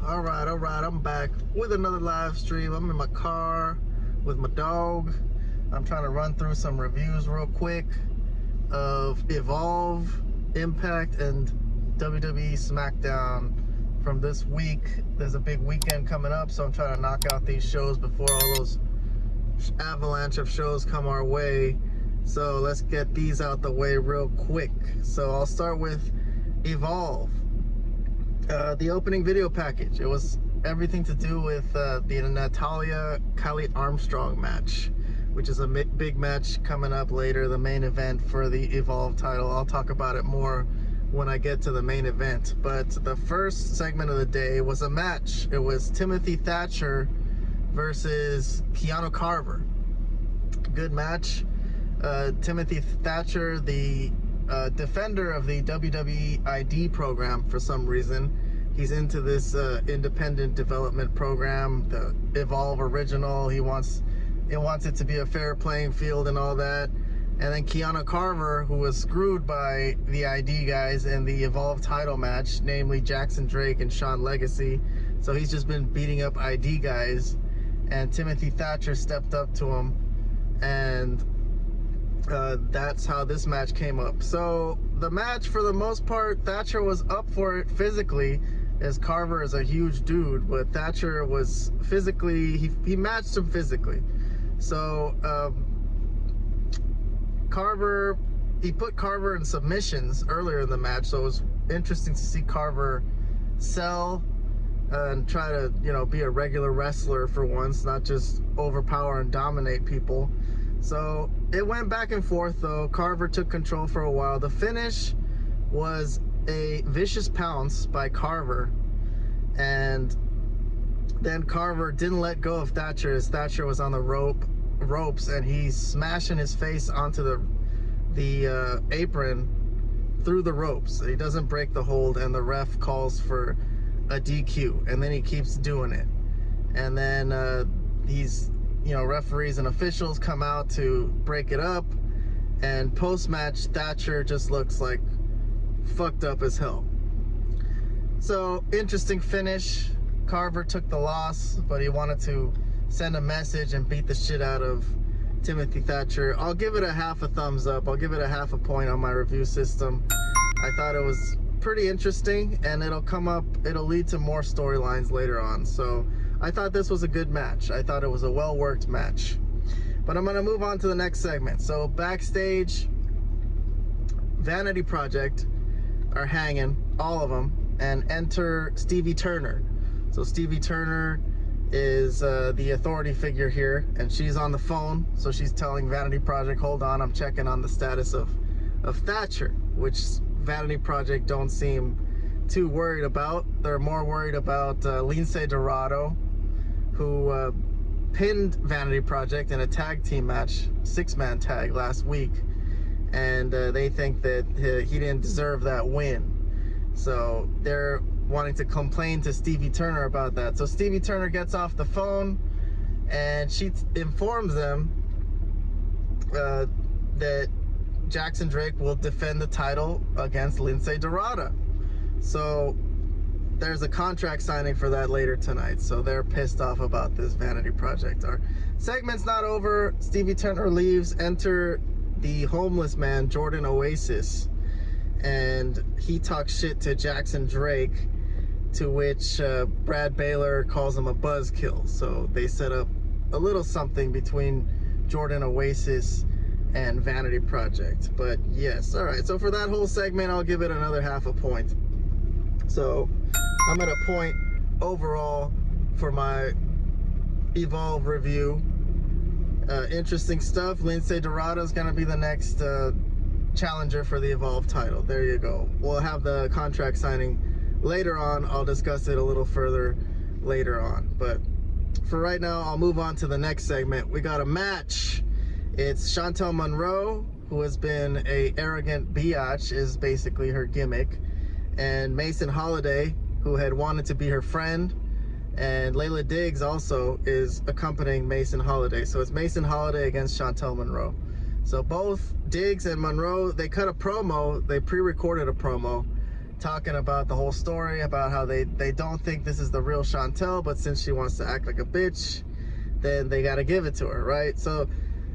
All right, I'm back with another live stream. I'm in my car with my dog. I'm trying to run through some reviews real quick of Evolve, iMPACT, and WWE Smackdown from this week. There's a big weekend coming up, so I'm trying to knock out these shows before all those avalanche of shows come our way. So let's get these out the way real quick. So I'll start with Evolve. The opening video package, it was everything to do with the Natalya Kelly Armstrong match, which is a big match coming up later, the main event for the Evolve title. I'll talk about it more when I get to the main event. But the first segment of the day was a match. It was Timothy Thatcher versus Keanu Carver. Good match. Timothy Thatcher, the defender of the WWE ID program for some reason. He's into this independent development program, the Evolve Original. He wants it to be a fair playing field and all that. And then Keanu Carver, who was screwed by the ID guys in the Evolve title match, namely Jackson Drake and Sean Legacy. So he's just been beating up ID guys. And Timothy Thatcher stepped up to him, and that's how this match came up. So the match, for the most part, Thatcher was up for it physically, as Carver is a huge dude, but Thatcher was physically, he matched him physically. So Carver, he put Carver in submissions earlier in the match, so it was interesting to see Carver sell and try to, you know, be a regular wrestler for once, not just overpower and dominate people. So it went back and forth though. Carver took control for a while. The finish was a vicious pounce by Carver, and then Carver didn't let go of Thatcher as Thatcher was on the ropes, and he's smashing his face onto the apron through the ropes. He doesn't break the hold, and the ref calls for a DQ, and then he keeps doing it. And then referees and officials come out to break it up, and post-match Thatcher just looks like fucked up as hell. So interesting finish. Carver took the loss, but he wanted to send a message and beat the shit out of Timothy Thatcher. I'll give it a half a thumbs up. I'll give it a half a point on my review system. I thought it was pretty interesting, and it'll lead to more storylines later on. So I thought this was a good match. I thought it was a well-worked match. But I'm gonna move on to the next segment. So backstage, Vanity Project are hanging, all of them, and enter Stevie Turner. So Stevie Turner is the authority figure here, and she's on the phone. So she's telling Vanity Project, hold on, I'm checking on the status of Thatcher, which Vanity Project don't seem too worried about. They're more worried about Lindsay Dorado, who pinned Vanity Project in a tag team match, 6-man tag last week, and they think that he didn't deserve that win. So they're wanting to complain to Stevie Turner about that. So Stevie Turner gets off the phone, and she informs them that Jackson Drake will defend the title against Lindsay Dorado. So there's a contract signing for that later tonight, so they're pissed off about this. Vanity Project. Our segment's not over. Stevie Turner leaves. Enter the homeless man, Jordan Oasis, and he talks shit to Jackson Drake, to which Brad Baylor calls him a buzzkill. So they set up a little something between Jordan Oasis and Vanity Project. But yes, all right, so for that whole segment, I'll give it another half a point. So I'm at a point overall for my Evolve review. Interesting stuff. Lindsay Dorado is going to be the next challenger for the Evolve title. There you go. We'll have the contract signing later on. I'll discuss it a little further later on. But for right now, I'll move on to the next segment. We got a match. It's Chantel Monroe, who has been a arrogant biatch, is basically her gimmick, and Mason Holiday, who had wanted to be her friend, and Layla Diggs also is accompanying Mason Holiday. So it's Mason Holiday against Chantel Monroe. So both Diggs and Monroe, they cut a promo, they pre-recorded a promo talking about the whole story, about how they don't think this is the real Chantel, but since she wants to act like a bitch, then they got to give it to her, right? So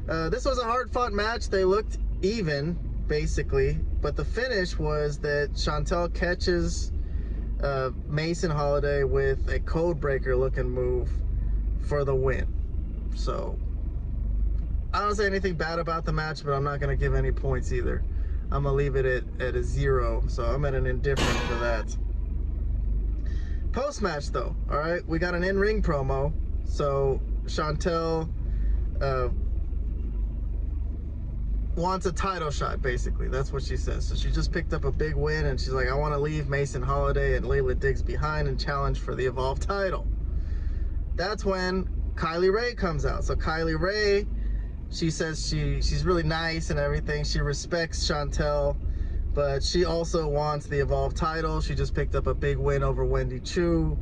this was a hard-fought match. They looked even, basically, but the finish was that Chantel catches Mason Holiday with a code breaker looking move for the win. So I don't say anything bad about the match, but I'm not going to give any points either. I'm going to leave it at a 0, so I'm at an indifferent for that. Post-match, though, all right? We got an in-ring promo. So Chantel wants a title shot, basically. That's what she says. So she just picked up a big win, and she's like, I want to leave Mason Holiday and Layla Diggs behind and challenge for the Evolve title. That's when Kylie Rae comes out. So Kylie Rae, she says she's really nice and everything. She respects Chantel, but she also wants the Evolve title. She just picked up a big win over Wendy Chu.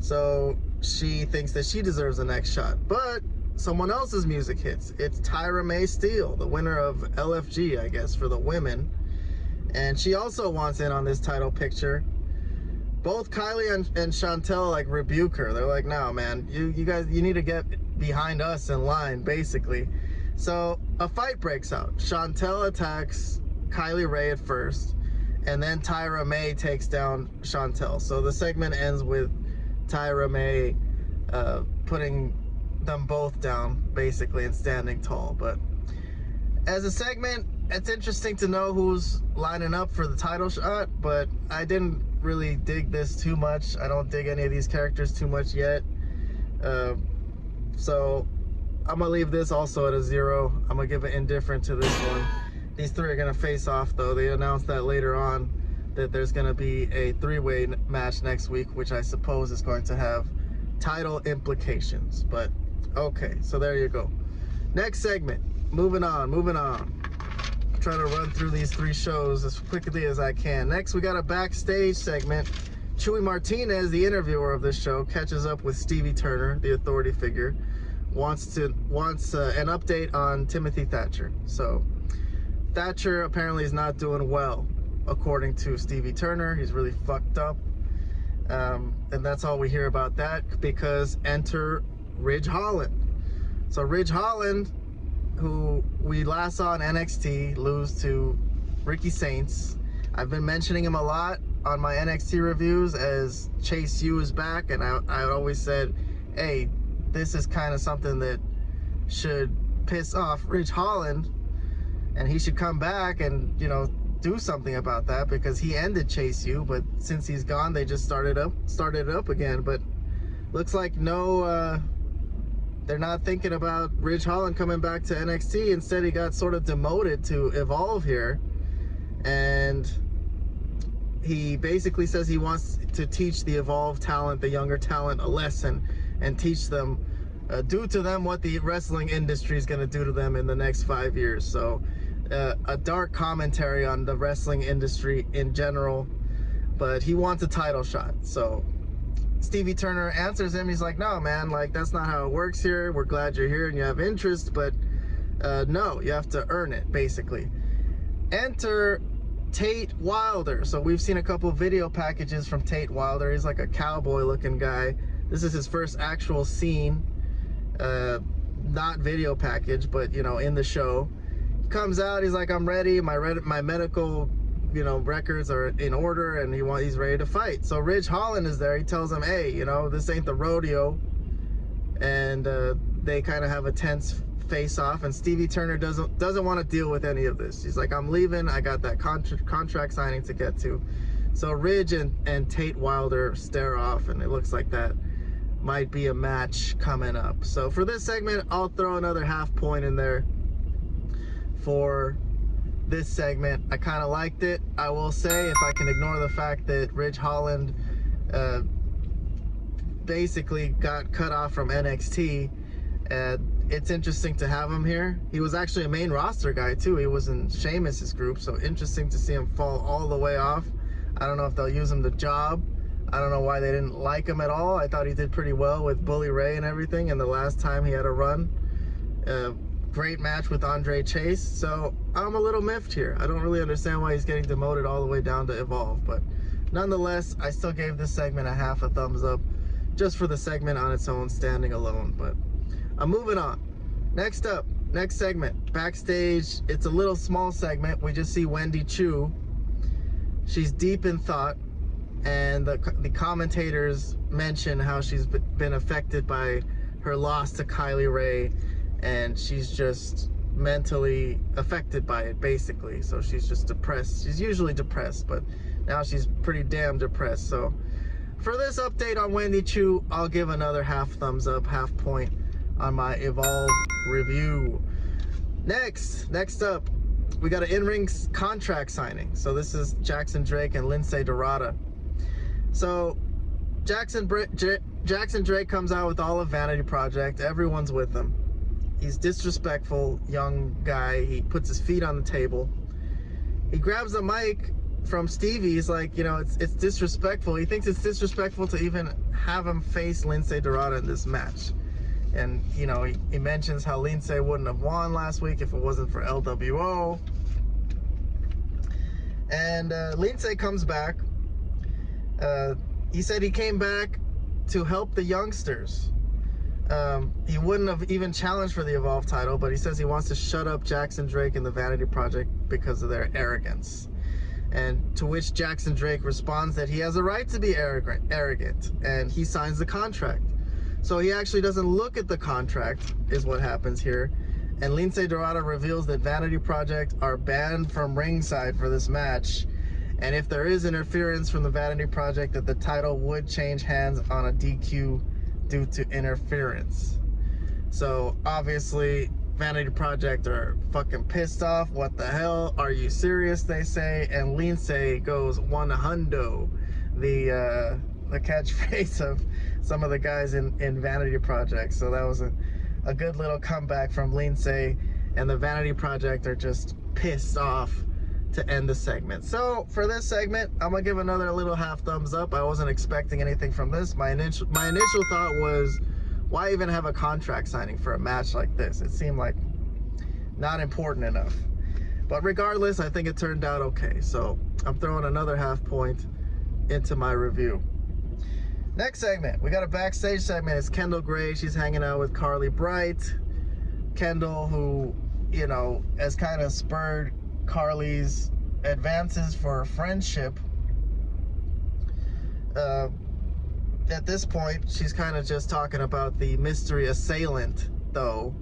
So she thinks that she deserves the next shot. But someone else's music hits. It's Tyra Mae Steele, the winner of LFG, I guess, for the women. And she also wants in on this title picture. Both Kylie and Chantel like rebuke her. They're like, no, man, you guys, you need to get behind us in line, basically. So a fight breaks out. Chantel attacks Kylie Rae at first, and then Tyra Mae takes down Chantel. So the segment ends with Tyra Mae putting them both down, basically, and standing tall. But as a segment, it's interesting to know who's lining up for the title shot, but I didn't really dig this too much. I don't dig any of these characters too much yet. So I'm gonna leave this also at a 0. I'm gonna give it indifferent to this one. These three are gonna face off, though. They announced that later on, that there's gonna be a 3-way match next week, which I suppose is going to have title implications. But okay, so there you go. Next segment, moving on. I'm trying to run through these 3 shows as quickly as I can. Next, we got a backstage segment. Chuy Martinez, the interviewer of this show, catches up with Stevie Turner, the authority figure, wants an update on Timothy Thatcher. So Thatcher apparently is not doing well, according to Stevie Turner. He's really fucked up, and that's all we hear about that, because enter Ridge Holland. So Ridge Holland, who we last saw in NXT lose to Ricky Saints. I've been mentioning him a lot on my NXT reviews as Chase U is back, and I always said, hey, this is kind of something that should piss off Ridge Holland, and he should come back and, you know, do something about that, because he ended Chase U, but since he's gone, they just started it up again. But looks like they're not thinking about Ridge Holland coming back to NXT. Instead, he got sort of demoted to Evolve here, and he basically says he wants to teach the Evolve talent, the younger talent, a lesson, and teach them, do to them what the wrestling industry is going to do to them in the next 5 years. So a dark commentary on the wrestling industry in general, but he wants a title shot. So Stevie Turner answers him. He's like, no, man, like, that's not how it works here. We're glad you're here and you have interest, but no, you have to earn it, basically. Enter Tate Wilder. So we've seen a couple video packages from Tate Wilder. He's like a cowboy looking guy. This is his first actual scene, not video package, but, you know, in the show. He comes out, he's like, I'm ready, my medical, you know, records are in order, and he's ready to fight. So Ridge Holland is there. He tells him, hey, you know, this ain't the rodeo, and they kind of have a tense face-off, and Stevie Turner doesn't want to deal with any of this. He's like, I'm leaving, I got that contract signing to get to. So Ridge and Tate Wilder stare off, and it looks like that might be a match coming up. So for this segment, I'll throw another half point in there for this segment. I kind of liked it. I will say, if I can ignore the fact that Ridge Holland basically got cut off from NXT, it's interesting to have him here. He was actually a main roster guy too. He was in Sheamus's group, so interesting to see him fall all the way off. I don't know if they'll use him the job. I don't know why they didn't like him at all. I thought he did pretty well with Bully Ray and everything, and the last time he had a run. Great match with Andre Chase. So I'm a little miffed here. I don't really understand why he's getting demoted all the way down to Evolve, but Nonetheless, I still gave this segment a half a thumbs up just for the segment on its own, standing alone. But I'm moving on. Next up, next segment, backstage. It's a little small segment. We just see Wendy Chu. She's deep in thought, and the commentators mention how she's been affected by her loss to Kylie Rae, and she's just mentally affected by it, basically. So she's just depressed. She's usually depressed, but now she's pretty damn depressed. So for this update on Wendy Chu, I'll give another half thumbs up, half point on my Evolve review. Next up, we got an in-ring contract signing. So this is Jackson Drake and Lindsay Dorada. So Jackson Drake comes out with all of Vanity Project. Everyone's with him. He's disrespectful, young guy. He puts his feet on the table. He grabs the mic from Stevie. He's like, you know, it's disrespectful. He thinks it's disrespectful to even have him face Lindsay Dorada in this match. And, you know, he mentions how Lindsay wouldn't have won last week if it wasn't for LWO. And Lindsay comes back. He said he came back to help the youngsters. He wouldn't have even challenged for the Evolve title, but he says he wants to shut up Jackson Drake and the Vanity Project because of their arrogance. And to which Jackson Drake responds that he has a right to be arrogant, and he signs the contract. So he actually doesn't look at the contract, is what happens here. And Lindsay Dorada reveals that Vanity Project are banned from ringside for this match. And if there is interference from the Vanity Project, that the title would change hands on a DQ due to interference. So obviously Vanity Project are fucking pissed off. What the hell? Are you serious? They say. And Lindsay goes one hundo, the catchphrase of some of the guys in Vanity Project. So that was a good little comeback from Lindsay, and the Vanity Project are just pissed off to end the segment. So for this segment, I'm gonna give another little half thumbs up. I wasn't expecting anything from this. My initial thought was, why even have a contract signing for a match like this? It seemed like not important enough. But regardless, I think it turned out okay. So I'm throwing another half point into my review. Next segment, we got a backstage segment. It's Kendall Gray. She's hanging out with Carly Bright. Kendall, who, you know, has kind of spurred Carly's advances for friendship. At this point, she's kind of just talking about the mystery assailant, though.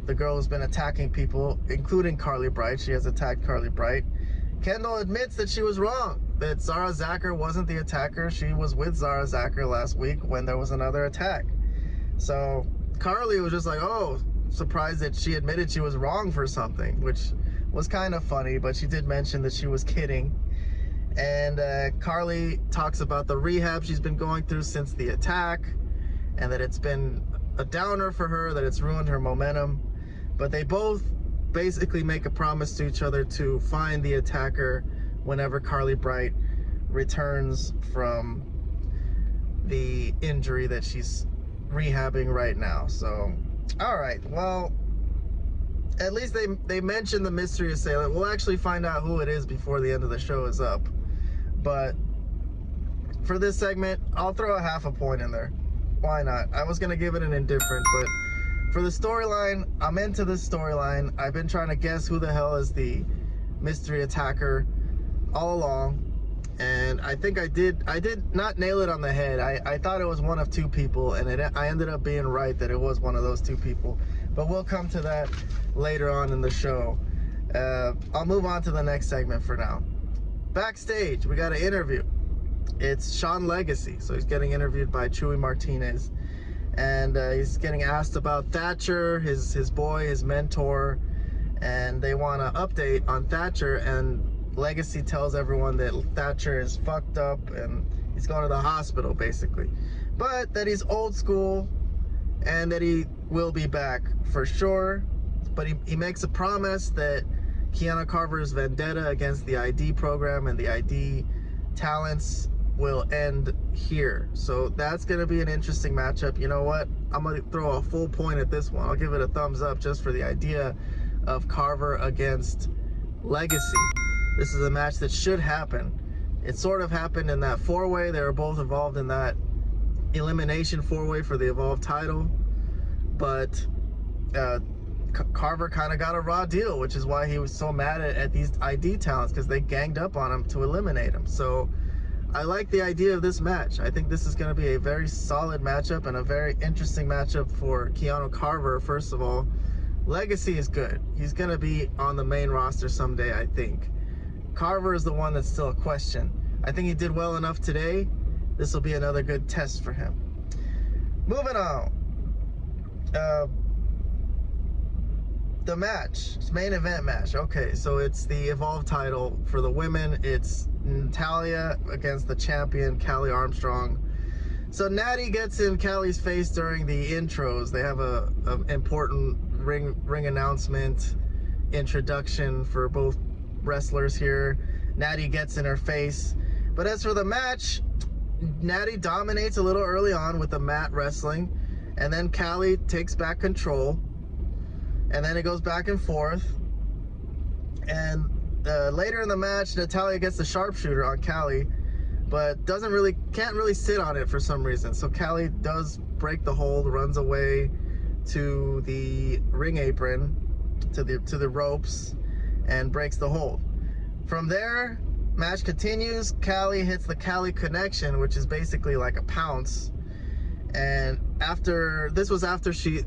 The girl who's been attacking people, including Carly Bright. She has attacked Carly Bright. Kendall admits that she was wrong, that Zara Zacher wasn't the attacker. She was with Zara Zacher last week when there was another attack. So Carly was just like, oh, surprised that she admitted she was wrong for something, which was kind of funny, but she did mention that she was kidding. And Carly talks about the rehab she's been going through since the attack, and that it's been a downer for her, that it's ruined her momentum. But they both basically make a promise to each other to find the attacker whenever Carly Bright returns from the injury that she's rehabbing right now. So, all right, well, at least they mentioned the mystery assailant. We'll actually find out who it is before the end of the show is up. But for this segment, I'll throw a half a point in there. Why not? I was gonna give it an indifferent, but for the storyline, I'm into this storyline. I've been trying to guess who the hell is the mystery attacker all along, and I think I did not nail it on the head. I thought it was one of two people, and I ended up being right that it was one of those two people. But we'll come to that later on in the show. I'll move on to the next segment for now. Backstage, we got an interview. It's Sean Legacy, so he's getting interviewed by Chuy Martinez, and he's getting asked about Thatcher, his boy, his mentor, and they want an update on Thatcher, and Legacy tells everyone that Thatcher is fucked up and he's going to the hospital, basically, but that he's old school and that he will be back for sure. But he makes a promise that Kiana Carver's vendetta against the ID program and the ID talents will end here. So that's going to be an interesting matchup. You know what? I'm going to throw a full point at this one. I'll give it a thumbs up just for the idea of Carver against Legacy. This is a match that should happen. It sort of happened in that four-way. They were both involved in that elimination four-way for the Evolve title, but Carver kind of got a raw deal, which is why he was so mad at these ID talents, because they ganged up on him to eliminate him. So I like the idea of this match. I think this is going to be a very solid matchup and a very interesting matchup for Keanu Carver. First of all, legacy is good. He's going to be on the main roster someday, I think. Carver is the one that's still a question. I think he did well enough today. This will be another good test for him. Moving on. The match, it's main event match. Okay, so it's the Evolve title for the women. It's Natalya against the champion, Callie Armstrong. So Natty gets in Callie's face during the intros. They have a important ring announcement introduction for both wrestlers here. Natty gets in her face. But as for the match, Natty dominates a little early on with the mat wrestling, and then Callie takes back control, and then it goes back and forth. And later in the match, Natalya gets the sharpshooter on Callie, but can't really sit on it for some reason. So Callie does break the hold, runs away to the ring apron, to the ropes, and breaks the hold. From there, match continues. Callie hits the Callie connection, which is basically like a pounce. And this was after she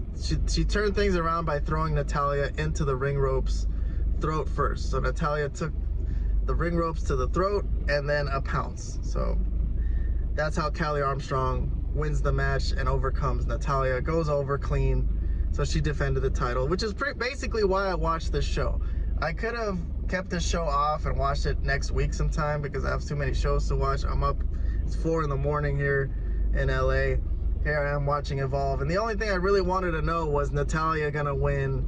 turned things around by throwing Natalya into the ring ropes throat first. So Natalya took the ring ropes to the throat and then a pounce. So that's how Callie Armstrong wins the match and overcomes Natalya, goes over clean. So she defended the title, which is basically why I watched this show. I could have kept this show off and watched it next week sometime because I have too many shows to watch. I'm up, it's 4 in the morning here in LA. Here I am watching Evolve, and the only thing I really wanted to know was Natalya gonna win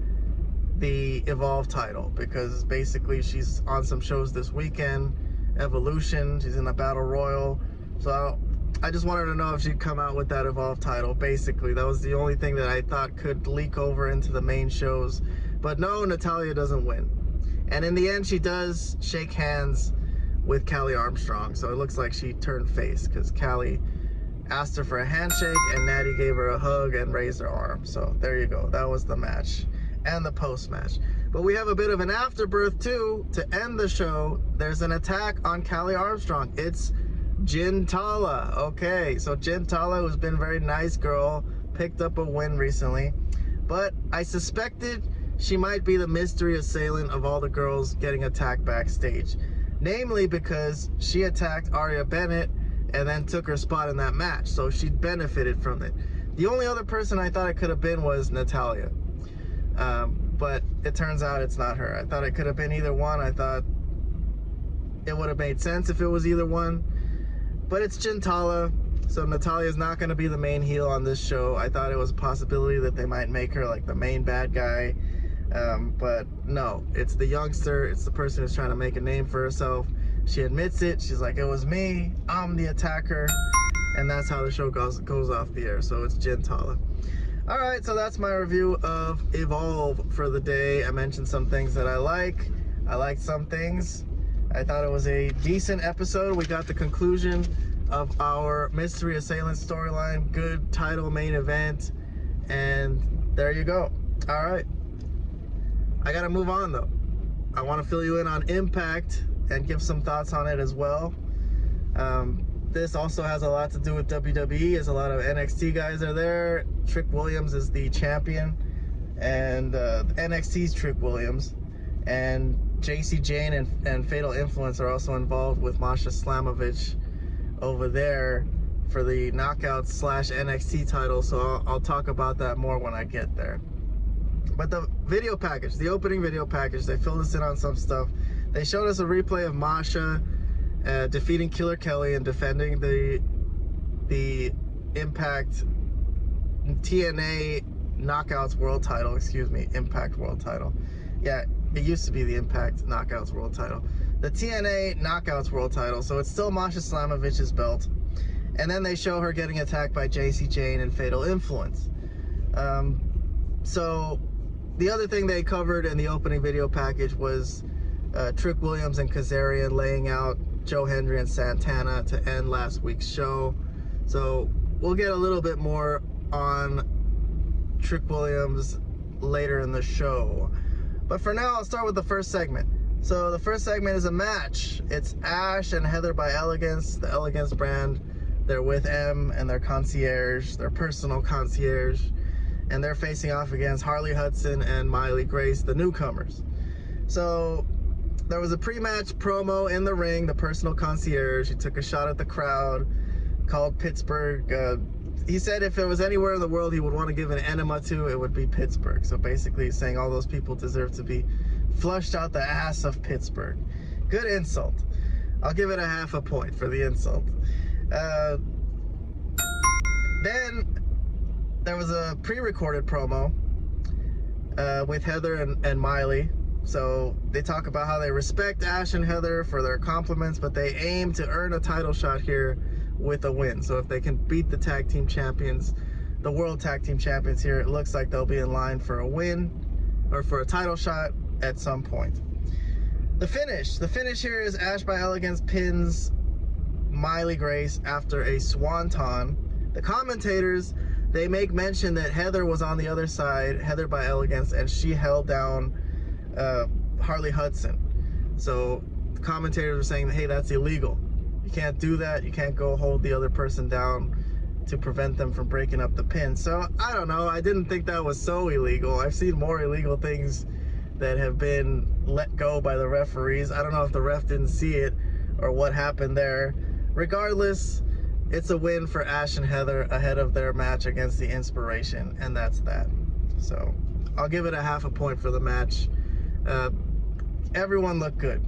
the Evolve title, because basically she's on some shows this weekend, Evolution, she's in the Battle Royal, so I just wanted to know if she'd come out with that Evolve title. Basically, that was the only thing that I thought could leak over into the main shows, but no, Natalya doesn't win. And in the end, she does shake hands with Callie Armstrong, so it looks like she turned face, because Callie asked her for a handshake and Natty gave her a hug and raised her arm. So there you go, that was the match and the post match. But we have a bit of an afterbirth too to end the show. There's an attack on Callie Armstrong. It's Jintala. Okay, so Jintala, who's been a very nice girl, picked up a win recently, but I suspected she might be the mystery assailant of all the girls getting attacked backstage, namely because she attacked Aria Bennett and then took her spot in that match, so she benefited from it. The only other person I thought it could have been was Natalya, but it turns out it's not her. I thought it could have been either one. I thought it would have made sense if it was either one, but it's Jintala, so Natalya's not going to be the main heel on this show. I thought it was a possibility that they might make her like the main bad guy, but no, it's the youngster, it's the person who's trying to make a name for herself. She admits it. She's like, it was me, I'm the attacker, and that's how the show goes off the air. So it's Jintala. All right, so that's my review of Evolve for the day. I mentioned some things that I like. I liked some things. I thought it was a decent episode. We got the conclusion of our Mystery Assailant storyline. Good title main event, and there you go. All right, I gotta move on though. I want to fill you in on iMPACT and give some thoughts on it as well. This also has a lot to do with WWE, as a lot of NXT guys are there. Trick Williams is the champion, and NXT's Trick Williams, and JC Jane and Fatal Influence are also involved with Masha Slamovich over there for the Knockouts / NXT title, so I'll talk about that more when I get there. But the video package, the opening video package, they filled us in on some stuff. They showed us a replay of Masha defeating Killer Kelly and defending the iMPACT TNA Knockouts World title, excuse me, iMPACT World title. Yeah, it used to be the iMPACT Knockouts World title. The TNA Knockouts World title, so it's still Masha Slamovich's belt. And then they show her getting attacked by JC Jane and Fatal Influence. So the other thing they covered in the opening video package was Trick Williams and Kazarian laying out Joe Hendry and Santana to end last week's show. So we'll get a little bit more on Trick Williams later in the show. But for now, I'll start with the first segment. So the first segment is a match. It's Ash and Heather by Elegance, the Elegance brand. They're with M and their concierge, their personal concierge, and they're facing off against Harley Hudson and Miley Grace, the newcomers. So there was a pre-match promo in the ring. The personal concierge, he took a shot at the crowd, called Pittsburgh. He said if it was anywhere in the world he would want to give an enema to, it would be Pittsburgh. So basically he's saying all those people deserve to be flushed out the ass of Pittsburgh. Good insult. I'll give it a half a point for the insult. Then there was a pre-recorded promo with Heather and Miley. So they talk about how they respect Ash and Heather for their compliments, but they aim to earn a title shot here with a win. So if they can beat the tag team champions, the world tag team champions here, it looks like they'll be in line for a win or for a title shot at some point. The finish here is Ash by Elegance pins Miley Grace after a swanton. The commentators, they make mention that Heather was on the other side, Heather by Elegance, and she held down Harley Hudson. So the commentators are saying, hey, that's illegal. You can't do that. You can't go hold the other person down to prevent them from breaking up the pin. So I don't know. I didn't think that was so illegal. I've seen more illegal things that have been let go by the referees. I don't know if the ref didn't see it or what happened there. Regardless, it's a win for Ash and Heather ahead of their match against the Inspiration, and that's that. So I'll give it a half a point for the match. Everyone looked good.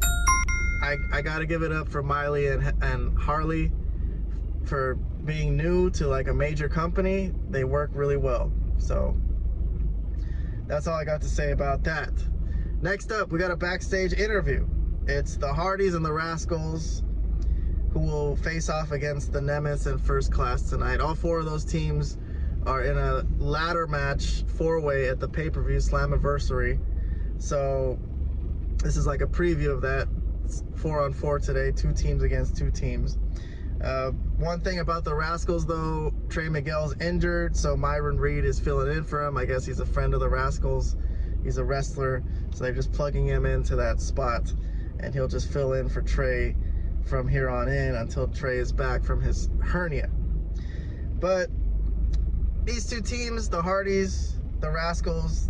I gotta give it up for Miley and Harley for being new to like a major company. They work really well. So that's all I got to say about that. Next up, we got a backstage interview. It's the Hardys and the Rascals who will face off against the Nemesis and First Class tonight. All four of those teams are in a ladder match, four-way at the pay-per-view Slammiversary. So this is like a preview of that. It's 4-on-4 today, 2 teams against 2 teams. One thing about the Rascals though, Trey Miguel's injured, so Myron Reed is filling in for him. I guess he's a friend of the Rascals. He's a wrestler, so they're just plugging him into that spot, and he'll just fill in for Trey from here on in until Trey is back from his hernia. But these 2 teams, the Hardys, the Rascals,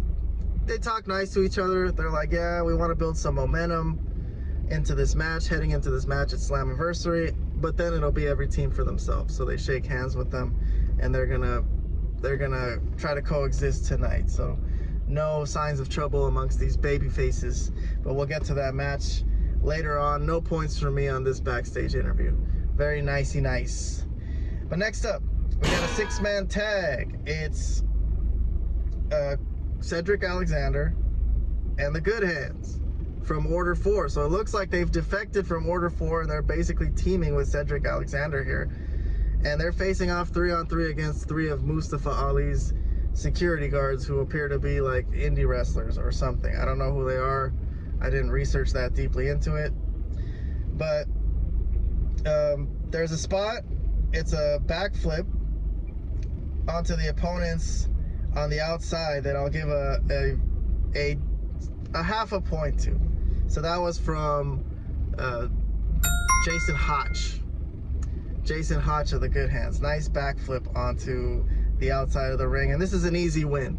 they talk nice to each other. They're like, yeah, we want to build some momentum into this match, heading into this match at Slammiversary, but then it'll be every team for themselves. So they shake hands with them, and they're gonna try to coexist tonight. So no signs of trouble amongst these baby faces, but we'll get to that match later on. No points for me on this backstage interview. Very nicey nice. But next up, we got a 6-man tag. It's Cedric Alexander and the Good Hands from Order 4. So it looks like they've defected from Order 4 and they're basically teaming with Cedric Alexander here. And they're facing off 3-on-3 against 3 of Mustafa Ali's security guards who appear to be like indie wrestlers or something. I don't know who they are. I didn't research that deeply into it. But there's a spot. It's a backflip onto the opponents on the outside that I'll give a half a point to. So that was from Jason Hotch. Jason Hotch of the Good Hands. Nice backflip onto the outside of the ring, and this is an easy win.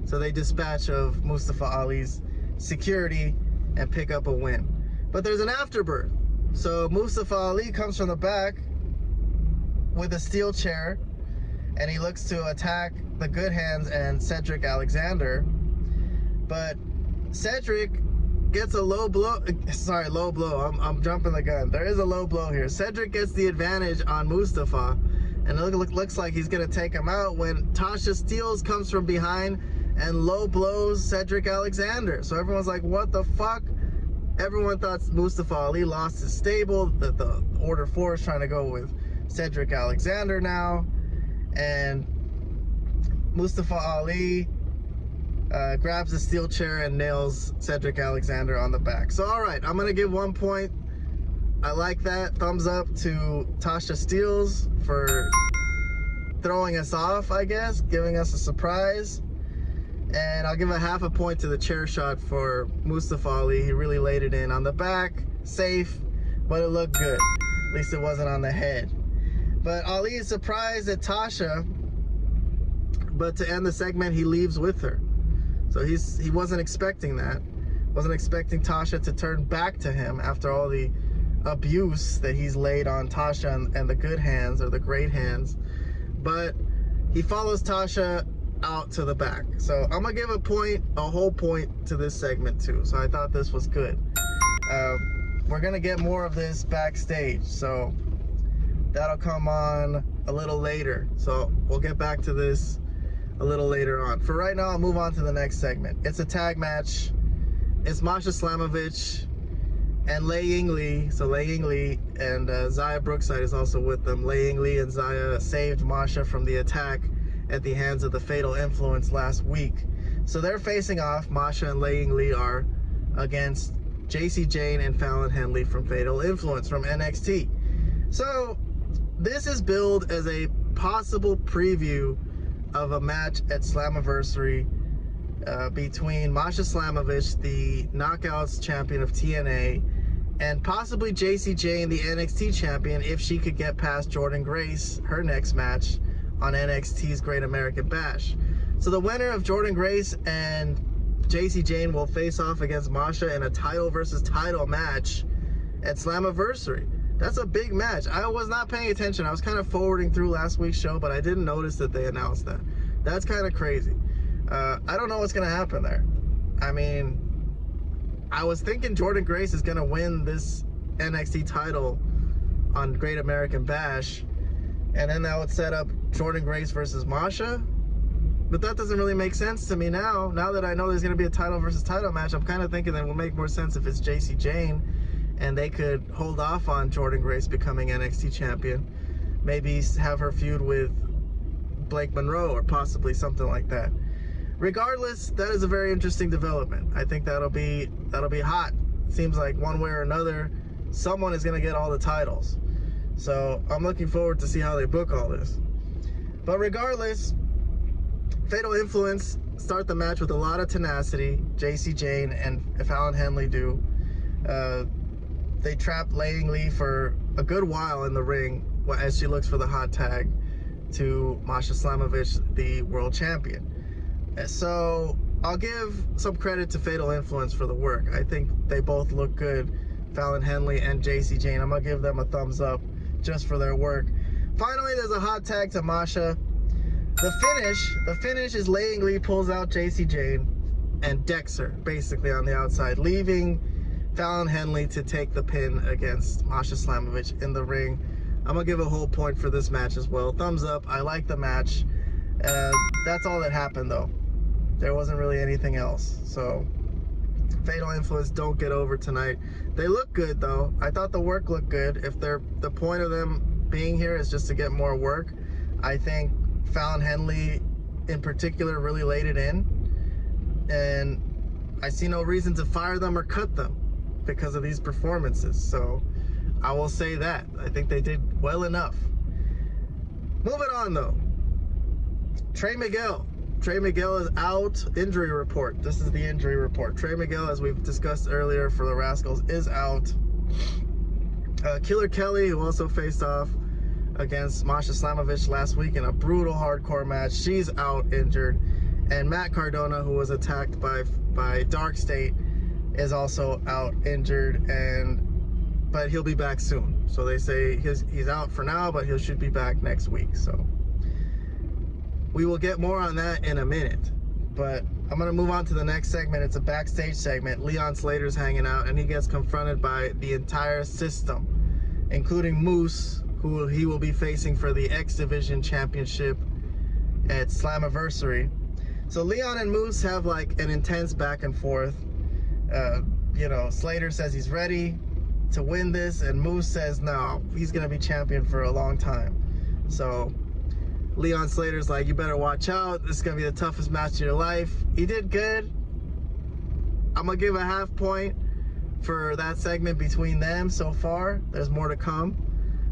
So they dispatch of Mustafa Ali's security and pick up a win. But there's an afterbirth. So Mustafa Ali comes from the back with a steel chair, and he looks to attack the Good Hands and Cedric Alexander. But Cedric gets a low blow. Sorry, low blow. I'm jumping the gun. There is a low blow here. Cedric gets the advantage on Mustafa, and it looks like he's going to take him out when Tasha Steelz comes from behind and low blows Cedric Alexander. So everyone's like, what the fuck? Everyone thought Mustafa Ali lost his stable, that the Order 4 is trying to go with Cedric Alexander now. And Mustafa Ali grabs the steel chair and nails Cedric Alexander on the back. So, all right, I'm going to give 1 point. I like that. Thumbs up to Tasha Steelz for throwing us off, I guess, giving us a surprise. And I'll give a half a point to the chair shot for Mustafa Ali. He really laid it in on the back, safe, but it looked good. At least it wasn't on the head. But Ali is surprised at Tasha, but to end the segment, he leaves with her. So he wasn't expecting that. Wasn't expecting Tasha to turn back to him after all the abuse that he's laid on Tasha and the good hands, or the great hands. But he follows Tasha out to the back. So I'm gonna give a whole point to this segment too. So I thought this was good. We're gonna get more of this backstage, so that'll come on a little later. So we'll get back to this a little later on. For right now, I'll move on to the next segment. It's a tag match. It's Masha Slamovich and Lei Yingli. So Lei Yingli and Zaya Brookside is also with them. Lei Yingli and Zaya saved Masha from the attack at the hands of the Fatal Influence last week. So they're facing off. Masha and Lei Yingli are against JC Jane and Fallon Henley from Fatal Influence from NXT. So this is billed as a possible preview of a match at Slammiversary between Masha Slamovich, the Knockouts champion of TNA, and possibly JC Jane, the NXT champion, if she could get past Jordynne Grace, her next match on NXT's Great American Bash. So the winner of Jordynne Grace and JC Jane will face off against Masha in a title versus title match at Slammiversary. That's a big match. I was not paying attention. I was kind of forwarding through last week's show, but I didn't notice that they announced that. That's kind of crazy. I don't know what's going to happen there. I mean, I was thinking Jordynne Grace is going to win this NXT title on Great American Bash, and then that would set up Jordynne Grace versus Masha. But that doesn't really make sense to me now. Now that I know there's going to be a title versus title match, I'm kind of thinking that it will make more sense if it's JC Jane and they could hold off on Jordynne Grace becoming NXT champion. Maybe have her feud with Blake Monroe or possibly something like that. Regardless, that is a very interesting development. I think that'll be hot. Seems like one way or another, someone is going to get all the titles. So I'm looking forward to see how they book all this. But regardless, Fatal Influence start the match with a lot of tenacity. JC Jane and Fallon Henley do. They trap Lei Yingli for a good while in the ring as she looks for the hot tag to Masha Slamovich, the world champion. So I'll give some credit to Fatal Influence for the work. I think they both look good, Fallon Henley and JC Jane. I'm gonna give them a thumbs up just for their work. Finally, there's a hot tag to Masha. The finish is Lei Yingli pulls out JC Jane and decks her basically on the outside, leaving Fallon Henley to take the pin against Masha Slamovich in the ring. I'm gonna give a whole point for this match as well. Thumbs up. I like the match. That's all that happened though. There wasn't really anything else. So Fatal Influence don't get over tonight. They look good though. I thought the work looked good. If the point of them being here is just to get more work, I think Fallon Henley in particular really laid it in, and I see no reason to fire them or cut them because of these performances. So I will say that I think they did well enough. Moving on though, Trey Miguel is out. Injury report. This is the injury report. Trey Miguel, as we've discussed earlier for the Rascals, is out. Killer Kelly, who also faced off against Masha Slamovich last week in a brutal hardcore match, she's out injured. And Matt Cardona, who was attacked by Dark State, is also out injured, but he'll be back soon. So they say he's out for now, but he should be back next week. So we will get more on that in a minute. But I'm gonna move on to the next segment. It's a backstage segment. Leon Slater's hanging out, and he gets confronted by the entire system, including Moose, who he will be facing for the X Division Championship at Slammiversary. So Leon and Moose have like an intense back and forth. You know, Slater says he's ready to win this, and Moose says no, he's gonna be champion for a long time. So Leon Slater's like, you better watch out. This is going to be the toughest match of your life. He did good. I'm going to give a half point for that segment between them so far. There's more to come.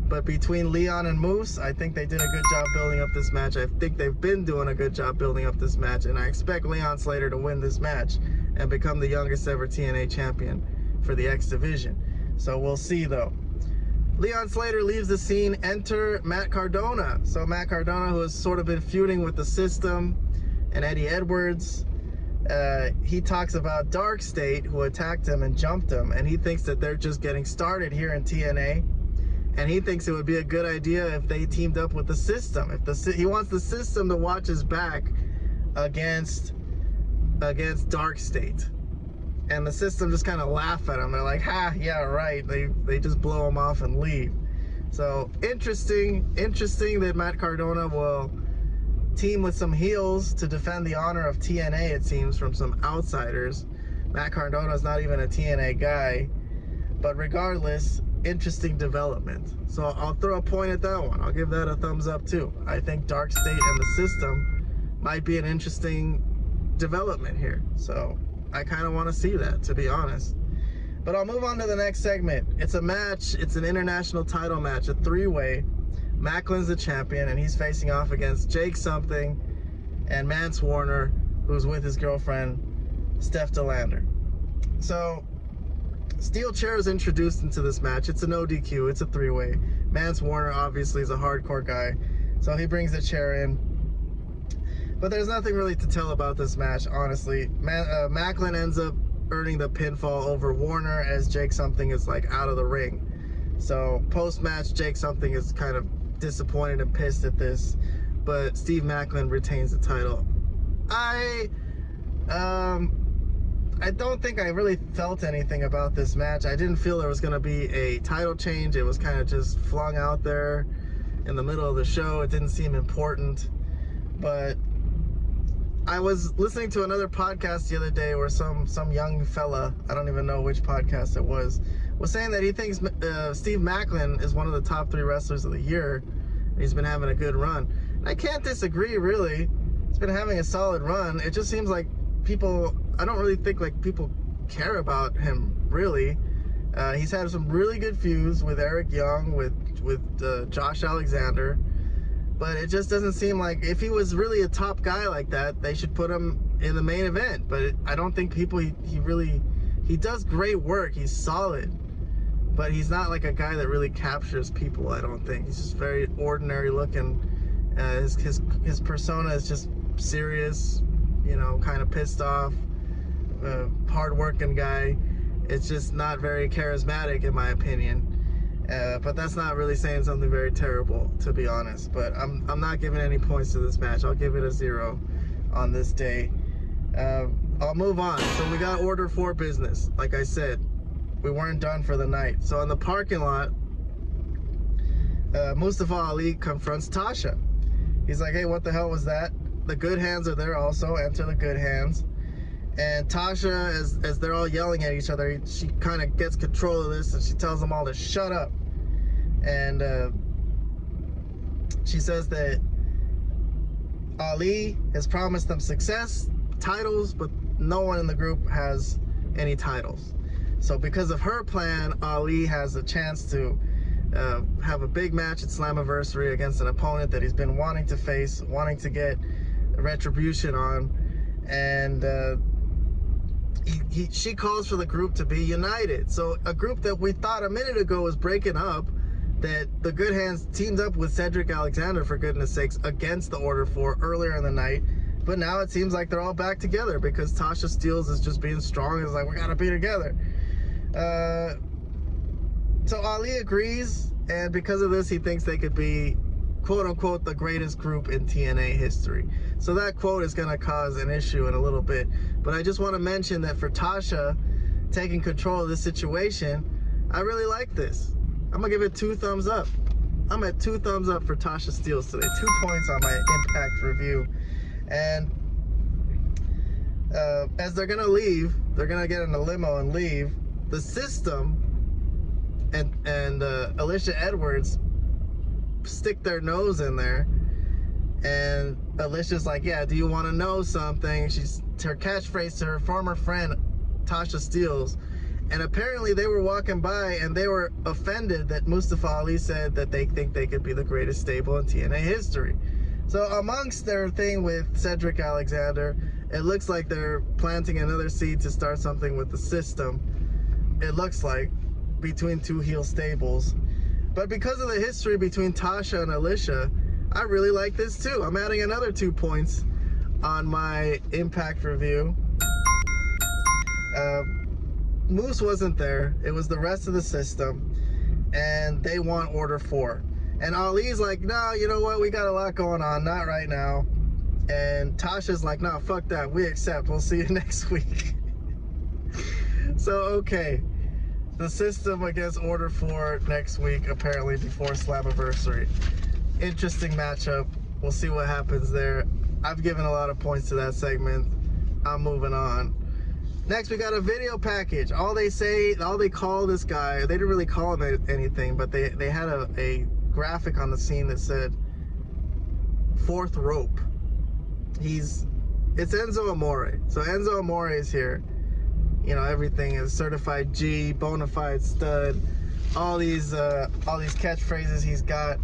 But between Leon and Moose, I think they did a good job building up this match. I think they've been doing a good job building up this match. And I expect Leon Slater to win this match and become the youngest ever TNA champion for the X Division. So we'll see, though. Leon Slater leaves the scene. Enter Matt Cardona. So Matt Cardona, who has sort of been feuding with the System and Eddie Edwards, he talks about Dark State, who attacked him and jumped him, and he thinks that they're just getting started here in TNA, and he thinks it would be a good idea if they teamed up with the System. He wants the System to watch his back against Dark State. And the System just kind of laugh at him. They're like, ha, yeah, right. They just blow him off and leave. So interesting that Matt Cardona will team with some heels to defend the honor of TNA, it seems, from some outsiders. Matt Cardona's not even a TNA guy. But regardless, interesting development. So I'll throw a point at that one. I'll give that a thumbs up too. I think Dark State and the System might be an interesting development here. So I kind of want to see that, to be honest. But I'll move on to the next segment. It's a match. It's an international title match, a three-way. Macklin's the champion, and he's facing off against Jake Something and Mance Warner, who's with his girlfriend, Steph DeLander. So steel chair is introduced into this match. It's a no DQ. It's a three-way. Mance Warner obviously is a hardcore guy, so he brings the chair in. But there's nothing really to tell about this match, honestly. Macklin ends up earning the pinfall over Warner as Jake Something is like out of the ring. So post-match, Jake Something is kind of disappointed and pissed at this, but Steve Macklin retains the title. I don't think I really felt anything about this match. I didn't feel there was going to be a title change. It was kind of just flung out there in the middle of the show. It didn't seem important, but I was listening to another podcast the other day where some young fella, I don't even know which podcast it was saying that he thinks Steve Macklin is one of the top 3 wrestlers of the year. He's been having a good run. And I can't disagree, really. He's been having a solid run. It just seems like I don't really think like people care about him, really. He's had some really good feuds with Eric Young, with Josh Alexander. But it just doesn't seem like, if he was really a top guy like that, they should put him in the main event. But I don't think people, he does great work. He's solid. But he's not like a guy that really captures people, I don't think. He's just very ordinary looking. His persona is just serious, you know, kind of pissed off, hard-working guy. It's just not very charismatic, in my opinion. But that's not really saying something very terrible, to be honest. But I'm not giving any points to this match. I'll give it a 0 on this day. I'll move on. So we got Order 4 business. Like I said, we weren't done for the night. So in the parking lot, Mustafa Ali confronts Tasha. He's like, hey, what the hell was that? The Good Hands are there also. Enter the Good Hands. And Tasha, as they're all yelling at each other, she kind of gets control of this, and she tells them all to shut up. And she says that Ali has promised them success, titles, but no one in the group has any titles. So because of her plan, Ali has a chance to have a big match at Slammiversary against an opponent that he's been wanting to face, wanting to get retribution on. And she calls for the group to be united. So a group that we thought a minute ago was breaking up, that the Good Hands teamed up with Cedric Alexander, for goodness sakes, against the Order 4 earlier in the night. But now it seems like they're all back together because Tasha Steelz is just being strong. It's like, we gotta be together. So Ali agrees, and because of this, he thinks they could be, quote unquote, the greatest group in TNA history. So that quote is going to cause an issue in a little bit. But I just want to mention that for Tasha taking control of this situation, I really like this. I'm going to give it 2 thumbs up. I'm at 2 thumbs up for Tasha Steelz today. 2 points on my impact review. And as they're going to leave, they're going to get in a limo and leave. The System and Alicia Edwards stick their nose in there And Alicia's like, yeah, do you want to know something? Her catchphrase to her former friend, Tasha Steelz. And apparently they were walking by and they were offended that Mustafa Ali said that they think they could be the greatest stable in TNA history. So amongst their thing with Cedric Alexander, it looks like they're planting another seed to start something with the system. It looks like, between two heel stables. But because of the history between Tasha and Alicia, I really like this too. I'm adding another 2 points on my Impact review. Moose wasn't there. It was the rest of the system, and they want Order 4. And Ali's like, no, you know what? We got a lot going on. Not right now. And Tasha's like, no, fuck that. We accept. We'll see you next week. So, okay. The system against Order 4 next week, apparently before Slammiversary. Interesting matchup. We'll see what happens there. I've given a lot of points to that segment. I'm moving on. Next, we got a video package. All they call this guy, they didn't really call him anything, but they had a graphic on the scene that said fourth rope. It's Enzo Amore. So Enzo Amore is here. You know, everything is certified G, bona fide stud, all these catchphrases he's got,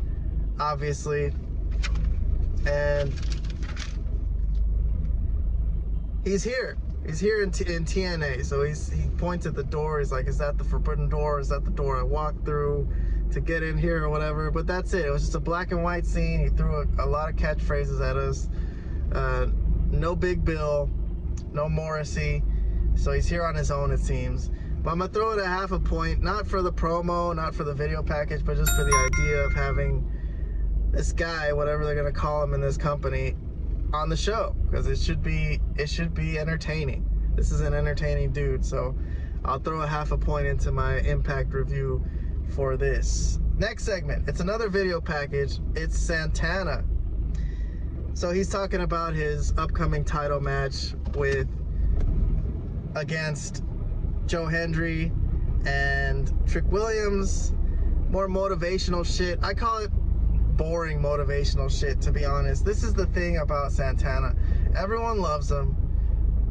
obviously. And he's here. He's here in TNA. So he points at the door. He's like, is that the forbidden door? Is that the door I walked through to get in here or whatever? But that's it. It was just a black and white scene. He threw a lot of catchphrases at us. No Big Bill, no Morrissey. So he's here on his own, it seems. But I'm going to throw it a half a point, not for the promo, not for the video package, but just for the idea of having this guy, whatever they're going to call him in this company, on the show. Because it should be entertaining. This is an entertaining dude, so I'll throw a half a point into my Impact review for this. Next segment, it's another video package. It's Santana. So he's talking about his upcoming title match against Joe Hendry and Trick Williams. More motivational shit. I call it boring motivational shit, to be honest. This is the thing about Santana. Everyone loves him.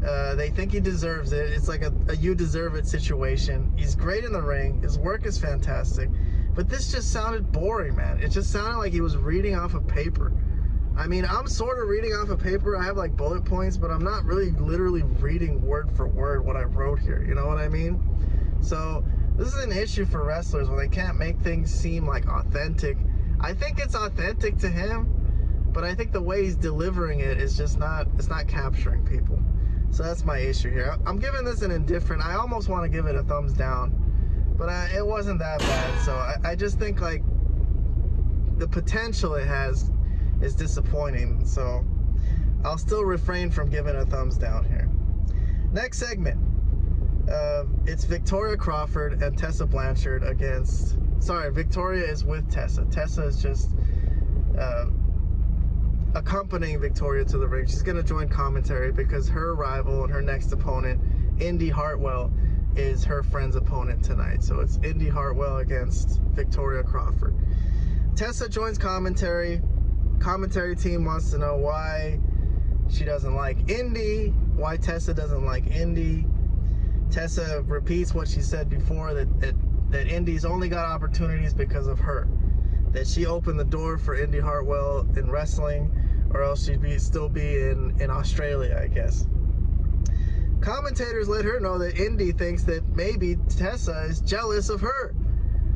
They think he deserves it. It's like a you deserve it situation. He's great in the ring. His work is fantastic. But this just sounded boring, man. It just sounded like he was reading off of paper. I mean, I'm sort of reading off of paper. I have like bullet points, but I'm not really literally reading word for word what I wrote here. You know what I mean? So this is an issue for wrestlers when they can't make things seem like authentic. I think it's authentic to him, but I think the way he's delivering it is just it's not capturing people. So that's my issue here. I'm giving this an indifferent. I almost want to give it a thumbs down, but it wasn't that bad. So I just think like the potential it has is disappointing, so I'll still refrain from giving a thumbs down here. Next segment, it's Victoria Crawford and Tessa Blanchard against, sorry, Victoria is with Tessa. Tessa is just accompanying Victoria to the ring. She's gonna join commentary because her rival and her next opponent, Indy Hartwell, is her friend's opponent tonight. So it's Indy Hartwell against Victoria Crawford. Tessa joins commentary. Commentary team wants to know why she doesn't like Indy, why Tessa doesn't like Indy. Tessa repeats what she said before, that Indy's only got opportunities because of her, that she opened the door for Indy Hartwell in wrestling, or else she'd still be in Australia, I guess. Commentators let her know that Indy thinks that maybe Tessa is jealous of her,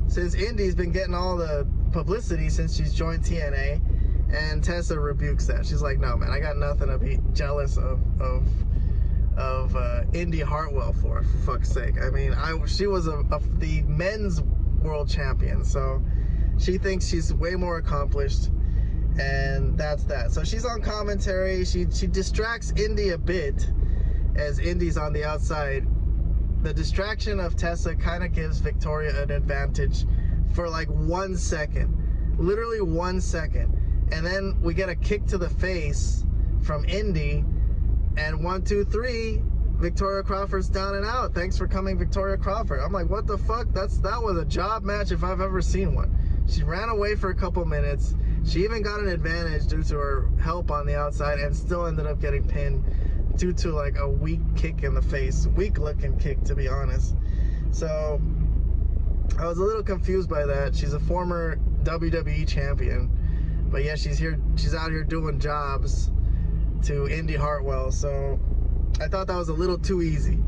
since Indy's been getting all the publicity since she's joined TNA. And Tessa rebukes that. She's like, no, man, I got nothing to be jealous of Indy Hartwell for fuck's sake. I mean, she was the men's world champion, so she thinks she's way more accomplished, and that's that. So she's on commentary. She distracts Indy a bit as Indy's on the outside. The distraction of Tessa kind of gives Victoria an advantage for like 1 second, literally 1 second. And then we get a kick to the face from Indy, and 1, 2, 3, Victoria Crawford's down and out. Thanks for coming, Victoria Crawford. I'm like, what the fuck? That was a job match if I've ever seen one. She ran away for a couple minutes. She even got an advantage due to her help on the outside and still ended up getting pinned due to like a weak kick in the face. Weak looking kick, to be honest. So I was a little confused by that. She's a former WWE champion, but yeah, she's out here doing jobs to Indy Hartwell. So I thought that was a little too easy.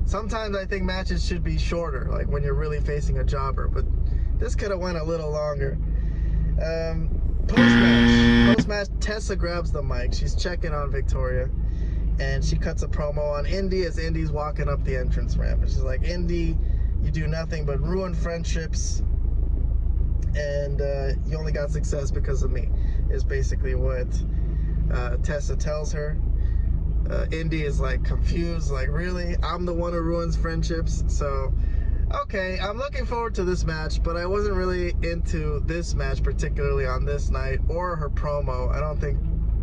Sometimes I think matches should be shorter, like when you're really facing a jobber, but this could have went a little longer. Post-match, Tessa grabs the mic. She's checking on Victoria, and she cuts a promo on Indy as Indy's walking up the entrance ramp. And she's like, Indy, you do nothing but ruin friendships, and you only got success because of me, is basically what Tessa tells her. Indy is like confused, like, really? I'm the one who ruins friendships? So, okay, I'm looking forward to this match, but I wasn't really into this match, particularly on this night, or her promo. I don't think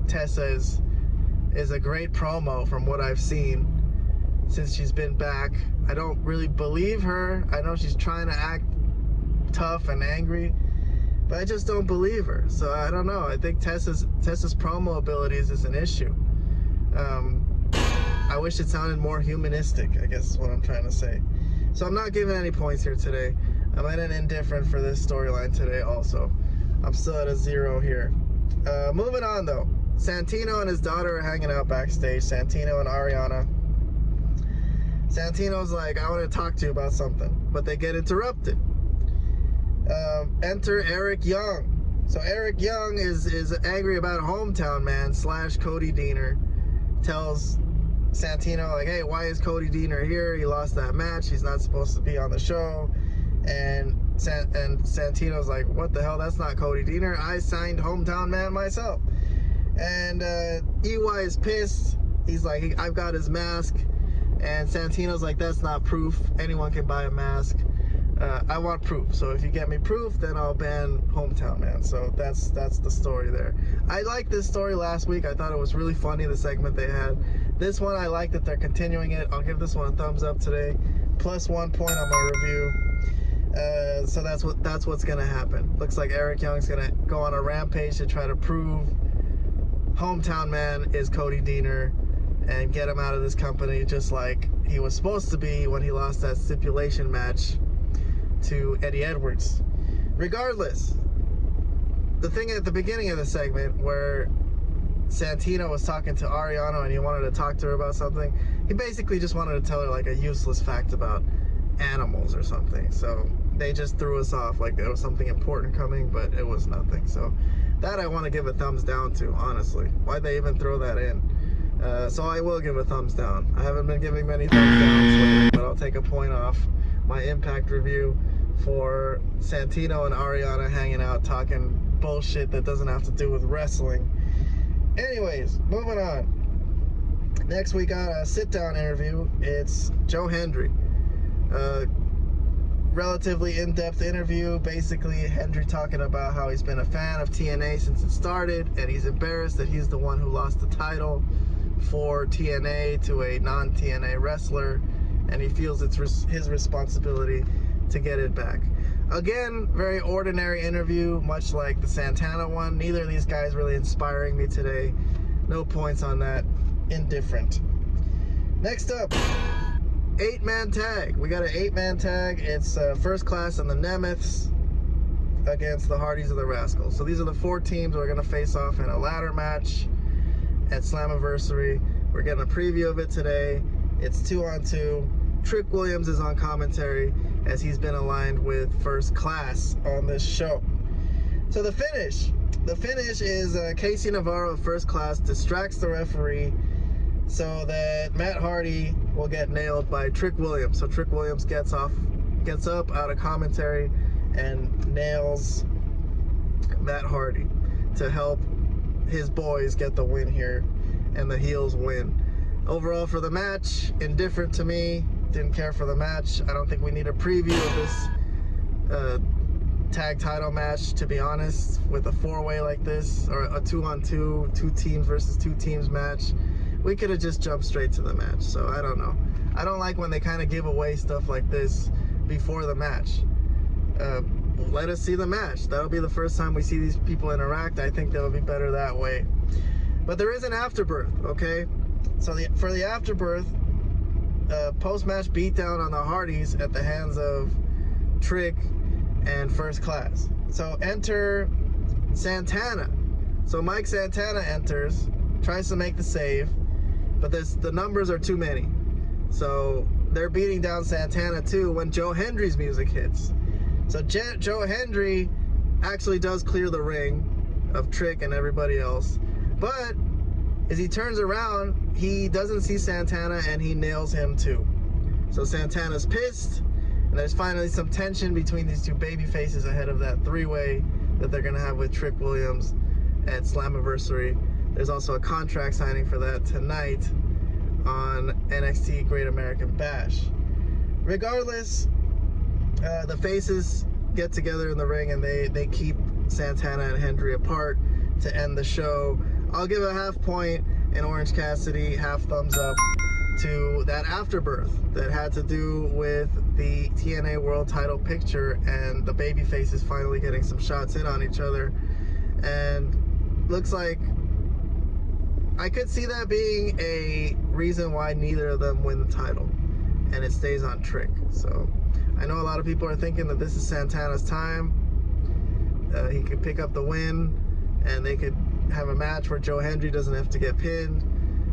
Tessa is a great promo from what I've seen since she's been back. I don't really believe her. I know she's trying to act tough and angry, but I just don't believe her. So I don't know. I think Tessa's promo abilities is an issue. I wish it sounded more humanistic, I guess is what I'm trying to say. So I'm not giving any points here today. I'm at an indifferent for this storyline today also. I'm still at a 0 here. Moving on though. Santino and his daughter are hanging out backstage. Santino and Ariana. Santino's like, I want to talk to you about something, but they get interrupted. Enter Eric Young. So Eric Young is angry about Hometown Man / Cody Deaner. Tells Santino, like, hey, why is Cody Deaner here? He lost that match. He's not supposed to be on the show. And Santino's like, what the hell? That's not Cody Deaner. I signed Hometown Man myself. And EY is pissed. He's like, I've got his mask. And Santino's like, that's not proof. Anyone can buy a mask. I want proof. So if you get me proof, then I'll ban Hometown Man. So that's the story there. I liked this story last week. I thought it was really funny, the segment they had. This one, I like that they're continuing it. I'll give this one a thumbs up today. +1 point on my review. So that's what's gonna happen. Looks like Eric Young's gonna go on a rampage to try to prove Hometown Man is Cody Deaner and get him out of this company, just like he was supposed to be when he lost that stipulation match to Eddie Edwards. Regardless, the thing at the beginning of the segment where Santino was talking to Ariana and he wanted to talk to her about something, he basically just wanted to tell her like a useless fact about animals or something. So they just threw us off like there was something important coming, but it was nothing. So that I want to give a thumbs down to, honestly. Why'd they even throw that in? So I will give a thumbs down. I haven't been giving many thumbs downs lately, but I'll take a point off my Impact review for Santino and Ariana hanging out talking bullshit that doesn't have to do with wrestling. Anyways, moving on. Next we got a sit-down interview. It's Joe Hendry. Relatively in-depth interview. Basically, Hendry talking about how he's been a fan of TNA since it started, and he's embarrassed that he's the one who lost the title for TNA to a non-TNA wrestler, and he feels it's his responsibility to get it back. Again, very ordinary interview, much like the Santana one. Neither of these guys really inspiring me today. No points on that. Indifferent. Next up, 8-man tag. We got an 8-man tag. It's First Class and the Nemeths against the Hardys and the Rascals. So these are the 4 teams who are going to face off in a ladder match at Slammiversary. We're getting a preview of it today. It's 2-on-2. Trick Williams is on commentary as he's been aligned with First Class on this show. So the finish is Casey Navarro of First Class distracts the referee so that Matt Hardy will get nailed by Trick Williams. So Trick Williams gets up out of commentary and nails Matt Hardy to help his boys get the win here, and the heels win. Overall for the match, indifferent to me. Didn't care for the match. I don't think we need a preview of this tag title match, to be honest, with a 4-way like this, or a 2-on-2, 2 teams versus 2 teams match. We could have just jumped straight to the match. So I don't know. I don't like when they kind of give away stuff like this before the match. let us see the match. That'll be the first time we see these people interact. I think that'll be better that way. But there is an afterbirth, okay? So for the afterbirth, post-match beatdown on the Hardys at the hands of Trick and First Class. So enter Santana. So Mike Santana enters, tries to make the save, but the numbers are too many. So they're beating down Santana too when Joe Hendry's music hits. So Joe Hendry actually does clear the ring of Trick and everybody else. But as he turns around, he doesn't see Santana and he nails him too. So Santana's pissed, and there's finally some tension between these two baby faces ahead of that three-way that they're gonna have with Trick Williams at Slammiversary. There's also a contract signing for that tonight on NXT Great American Bash. Regardless, the faces get together in the ring and they keep Santana and Hendry apart to end the show. I'll give a half point in Orange Cassidy, half thumbs up to that afterbirth that had to do with the TNA World Title picture and the baby faces finally getting some shots in on each other. And looks like I could see that being a reason why neither of them win the title and it stays on Trick. So I know a lot of people are thinking that this is Santana's time. He could pick up the win and they could have a match where Joe Hendry doesn't have to get pinned.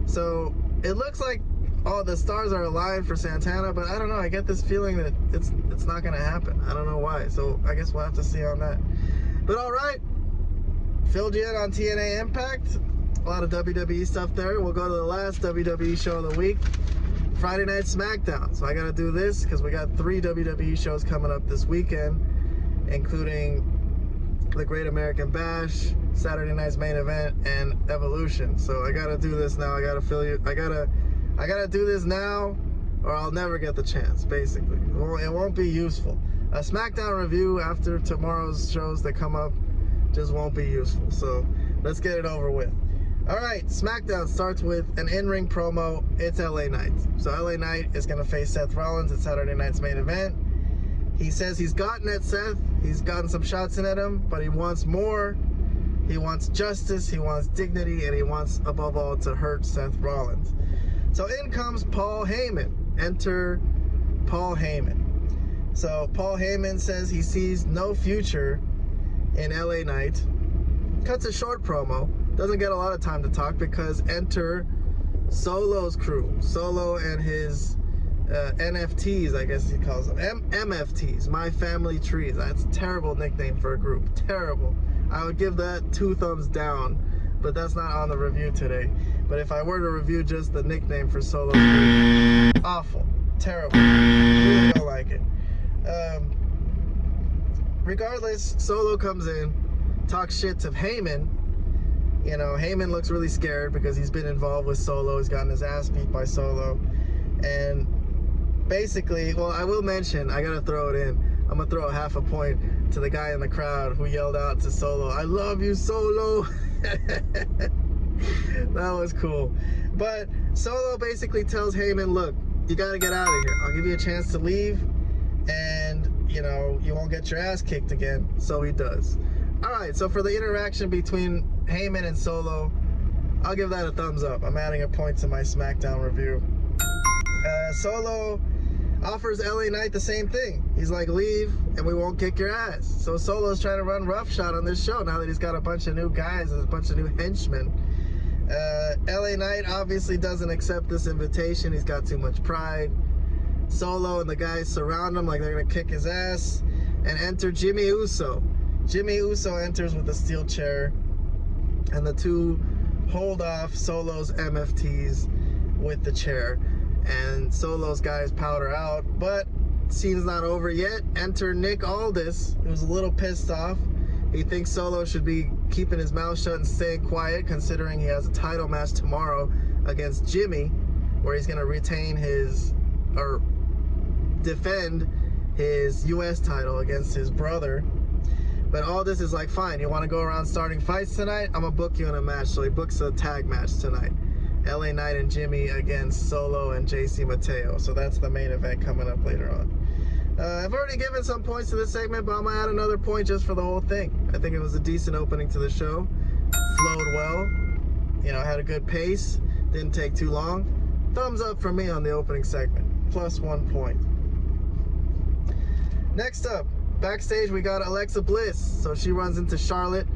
So it looks like all the stars are aligned for Santana, but I don't know, I get this feeling that it's not gonna happen. I don't know why, so I guess we'll have to see on that. But all right, filled you in on TNA Impact. A lot of WWE stuff there. We'll go to the last WWE show of the week, Friday Night Smackdown. So I gotta do this because we got 3 WWE shows coming up this weekend, including the Great American Bash, Saturday night's main event, and Evolution. So I gotta do this now. I gotta do this now, or I'll never get the chance, basically. It won't be useful. A SmackDown review after tomorrow's shows that come up just won't be useful. So let's get it over with. All right, SmackDown starts with an in-ring promo. It's LA Knight. So LA Knight is gonna face Seth Rollins at Saturday night's main event. He says he's gotten at Seth, he's gotten some shots in at him, but he wants more. He wants justice, he wants dignity, and he wants, above all, to hurt Seth Rollins. So in comes Paul Heyman. Enter Paul Heyman. So Paul Heyman says he sees no future in LA Knight. Cuts a short promo. Doesn't get a lot of time to talk because enter Solo's crew. Solo and his NFTs, I guess he calls them. MFTs, My Family Trees. That's a terrible nickname for a group. Terrible. I would give that 2 thumbs down, but that's not on the review today. But if I were to review just the nickname for Solo, awful, terrible, really don't like it. Regardless, Solo comes in, talks shit to Heyman. You know, Heyman looks really scared because he's been involved with Solo. He's gotten his ass beat by Solo. And basically, well, I will mention, I gotta throw it in. I'm gonna throw a half a point to the guy in the crowd who yelled out to Solo, "I love you, Solo." That was cool. But Solo basically tells Heyman, look, you gotta get out of here. I'll give you a chance to leave and, you know, you won't get your ass kicked again. So he does. All right, so for the interaction between Heyman and Solo, I'll give that a thumbs up. I'm adding a point to my SmackDown review. Solo offers LA Knight the same thing. He's like, leave and we won't kick your ass. So Solo's trying to run roughshod on this show now that he's got a bunch of new guys and a bunch of new henchmen. LA Knight obviously doesn't accept this invitation. He's got too much pride. Solo and the guys surround him like they're gonna kick his ass. And enter Jimmy Uso. Jimmy Uso enters with a steel chair, and the two hold off Solo's MFTs with the chair. And Solo's guys powder out, but scene's not over yet. Enter Nick Aldis, who's a little pissed off. He thinks Solo should be keeping his mouth shut and staying quiet, considering he has a title match tomorrow against Jimmy, where he's gonna retain his, or defend his US title against his brother. But Aldis is like, fine, you wanna go around starting fights tonight? I'm gonna book you in a match. So he books a tag match tonight. LA Knight and Jimmy against Solo and JC Mateo. So that's the main event coming up later on. I've already given some points to this segment, but I'm gonna add another point just for the whole thing. I think it was a decent opening to the show. Flowed well. You know, had a good pace. Didn't take too long. Thumbs up for me on the opening segment. +1 point. Next up, backstage we got Alexa Bliss. So she runs into Charlotte,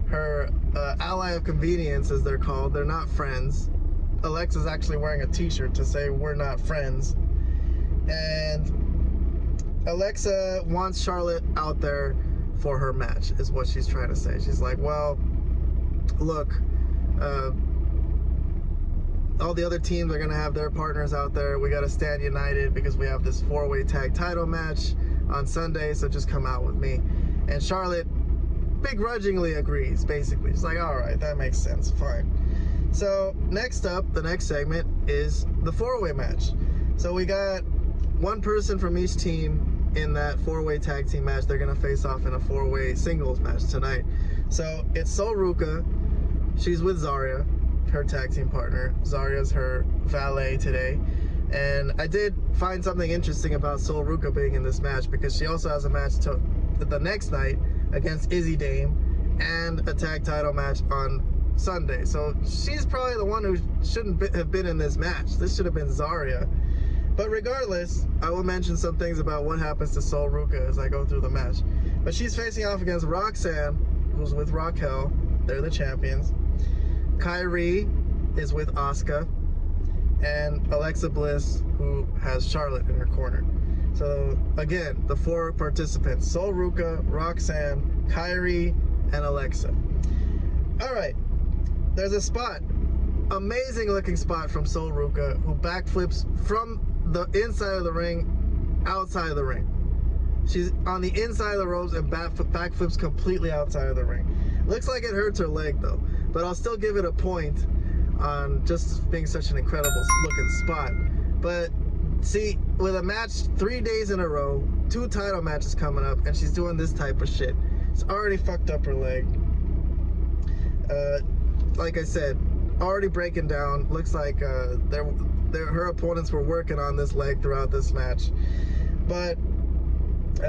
her ally of convenience, as they're called. They're not friends. Alexa's actually wearing a t-shirt to say we're not friends. And Alexa wants Charlotte out there for her match, is what she's trying to say. She's like, well, look, all the other teams are going to have their partners out there. We got to stand united because we have this 4-way tag title match on Sunday, so just come out with me. And Charlotte begrudgingly agrees, basically. She's like, all right, that makes sense, fine. So next up, the next segment is the 4-way match. So we got one person from each team in that 4-way tag team match. They're gonna face off in a 4-way singles match tonight. So it's Sol Ruca. She's with Zarya, her tag team partner. Zarya's her valet today. And I did find something interesting about Sol Ruca being in this match, because she also has a match the next night against Izzy Dame and a tag title match on Sunday. So she's probably the one who shouldn't have been in this match. This should have been Zarya. But regardless, I will mention some things about what happens to Sol Ruca as I go through the match. But she's facing off against Roxanne, who's with Raquel. They're the champions. Kyrie is with Asuka. And Alexa Bliss, who has Charlotte in her corner. So, again, the 4 participants. Sol Ruca, Roxanne, Kyrie, and Alexa. Alright, there's a spot. Amazing looking spot from Sol Ruca, who backflips from the inside of the ring, outside of the ring. She's on the inside of the ropes and backflips completely outside of the ring. Looks like it hurts her leg though, but I'll still give it a point on just being such an incredible looking spot. But see, with a match 3 days in a row, 2 title matches coming up, and she's doing this type of shit. It's already fucked up her leg. Like I said, already breaking down. Looks like her opponents were working on this leg throughout this match. But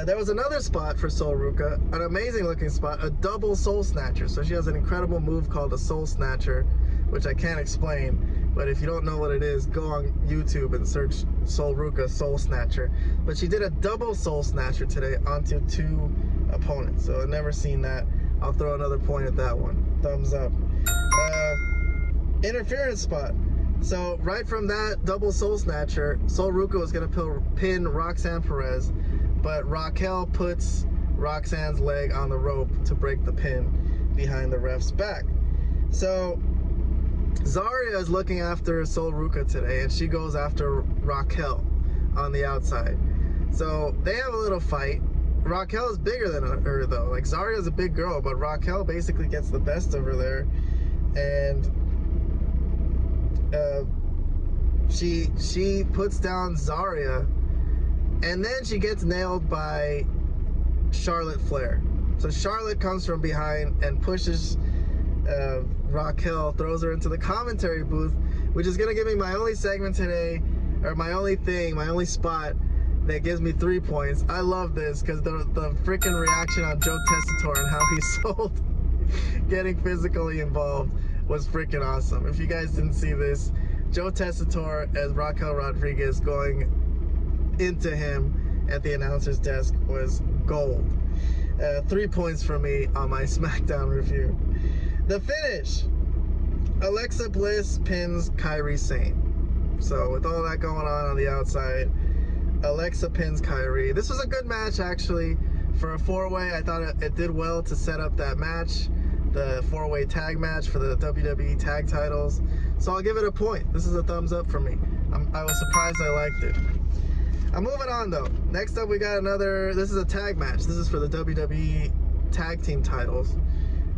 there was another spot for Sol Ruca, an amazing looking spot, a double soul snatcher. So she has an incredible move called a soul snatcher, which I can't explain. But if you don't know what it is, go on YouTube and search Sol Ruca soul snatcher. But she did a double soul snatcher today onto 2 opponents. So I've never seen that. I'll throw another point at that one. Thumbs up. Interference spot. So right from that double soul snatcher, Sol Ruca was going to pin Roxanne Perez, but Raquel puts Roxanne's leg on the rope to break the pin behind the ref's back. So Zarya is looking after Sol Ruca today, and she goes after Raquel on the outside. So they have a little fight. Raquel is bigger than her though. Like, Zarya is a big girl, but Raquel basically gets the best of her there. And she puts down Zarya, and then she gets nailed by Charlotte Flair. So Charlotte comes from behind and pushes Raquel, throws her into the commentary booth, which is gonna give me my only segment today, or my only spot that gives me 3 points. I love this because the freaking reaction on Joe Tessitore and how he sold getting physically involved was freaking awesome. If you guys didn't see this, Joe Tessitore as Raquel Rodriguez going into him at the announcer's desk was gold. 3 points for me on my Smackdown review. The finish. Alexa Bliss pins Kairi Sane. So with all that going on the outside, Alexa pins Kairi. This was a good match actually. For a 4-way, I thought it did well to set up that match, the 4-way tag match for the WWE tag titles. So I'll give it a point. This is a thumbs up for me. I was surprised I liked it. I'm moving on though. Next up we got another, this is a tag match. This is for the WWE tag team titles.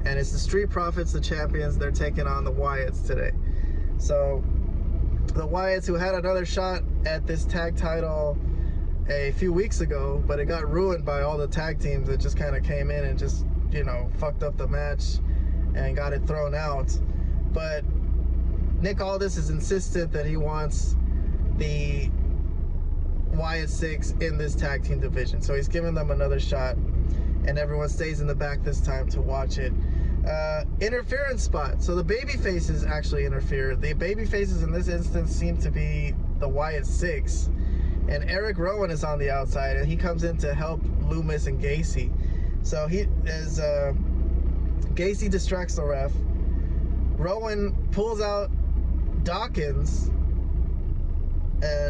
And it's the Street Profits, the champions. They're taking on the Wyatts today. So the Wyatts, who had another shot at this tag title a few weeks ago, but it got ruined by all the tag teams that just kind of came in and just, you know, fucked up the match and got it thrown out. But Nick Aldis is insistent that he wants the Wyatt 6 in this tag team division. So he's giving them another shot, and everyone stays in the back this time to watch it. Interference spot. So the baby faces actually interfere. The baby faces in this instance seem to be the Wyatt 6, and Eric Rowan is on the outside, and he comes in to help Loomis and Gacy. So Gacy distracts the ref. Rowan pulls out Dawkins.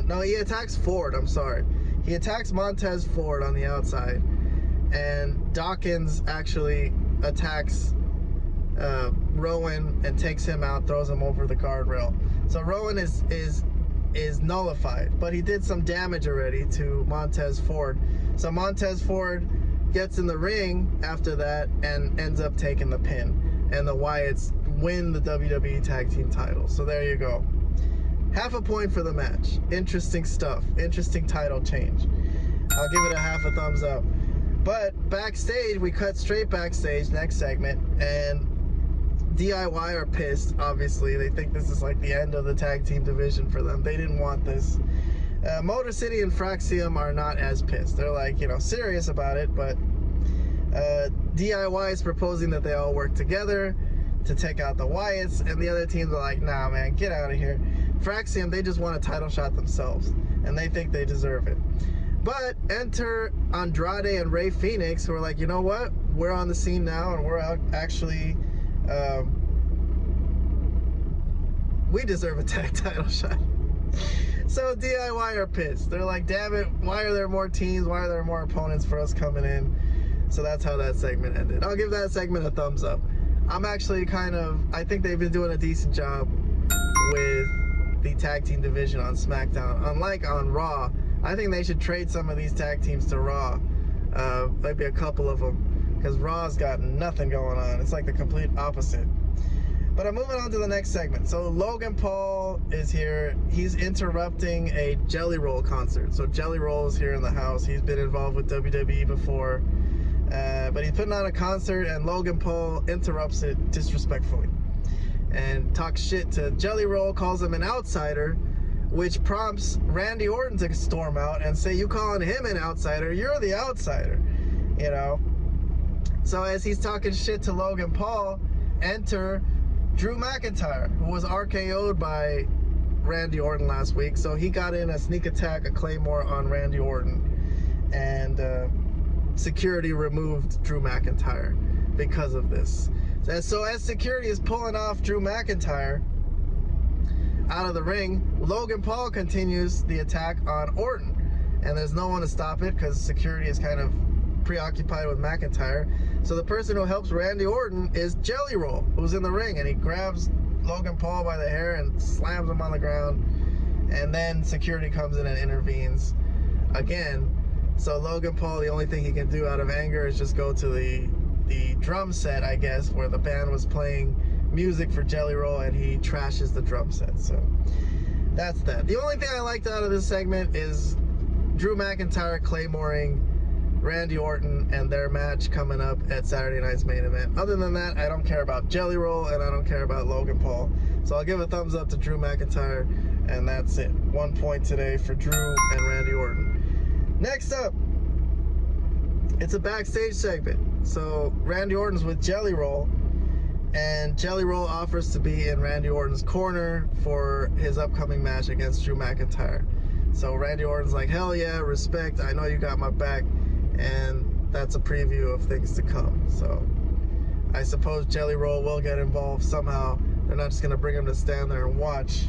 No, he attacks Ford. I'm sorry. He attacks Montez Ford on the outside, and Dawkins actually attacks Rowan and takes him out, throws him over the guardrail. So Rowan is nullified, but he did some damage already to Montez Ford. So Montez Ford gets in the ring after that and ends up taking the pin, and the Wyatts win the WWE Tag Team title. So there you go. Half a point for the match. Interesting stuff. Interesting title change. I'll give it a half a thumbs up. But backstage, we cut straight backstage, next segment, and DIY are pissed, obviously. They think this is like the end of the tag team division for them. They didn't want this. Motor City and Fraxium are not as pissed. They're like, you know, serious about it, but DIY is proposing that they all work together to take out the Wyatts, and the other teams are like, nah, man, get out of here. Fraxium, they just want a title shot themselves, and they think they deserve it. But enter Andrade and Rey Fenix, who are like, you know what? We're on the scene now, and we're actually... we deserve a tag title shot. So DIY are pissed. They're like, damn it, why are there more teams? Why are there more opponents for us coming in? So that's how that segment ended. I'll give that segment a thumbs up. I'm actually I think they've been doing a decent job with the tag team division on SmackDown. Unlike on Raw, I think they should trade some of these tag teams to Raw. Maybe a couple of them, because Raw's got nothing going on. It's like the complete opposite. But I'm moving on to the next segment. So Logan Paul is here. He's interrupting a Jelly Roll concert. So Jelly Roll is here in the house. He's been involved with WWE before. But he's putting on a concert, and Logan Paul interrupts it disrespectfully and talks shit to Jelly Roll, calls him an outsider, which prompts Randy Orton to storm out and say, you calling him an outsider? You're the outsider, you know? So as he's talking shit to Logan Paul, enter Drew McIntyre, who was RKO'd by Randy Orton last week. So he got in a sneak attack, a Claymore on Randy Orton, and security removed Drew McIntyre because of this. So as security is pulling off Drew McIntyre out of the ring, Logan Paul continues the attack on Orton, and there's no one to stop it because security is kind of preoccupied with McIntyre. So the person who helps Randy Orton is Jelly Roll, who's in the ring, and he grabs Logan Paul by the hair and slams him on the ground, and then security comes in and intervenes again. So Logan Paul, the only thing he can do out of anger is just go to the drum set, I guess, where the band was playing music for Jelly Roll, and he trashes the drum set. So that's that. The only thing I liked out of this segment is Drew McIntyre claymoring Randy Orton and their match coming up at Saturday night's main event. Other than that, I don't care about Jelly Roll, and I don't care about Logan Paul. So I'll give a thumbs up to Drew McIntyre, and that's it. 1 point today for Drew and Randy Orton. Next up, it's a backstage segment. So Randy Orton's with Jelly Roll, and Jelly Roll offers to be in Randy Orton's corner for his upcoming match against Drew McIntyre. So Randy Orton's like, hell yeah, respect, I know you got my back. And that's a preview of things to come. So I suppose Jelly Roll will get involved somehow. They're not just going to bring him to stand there and watch.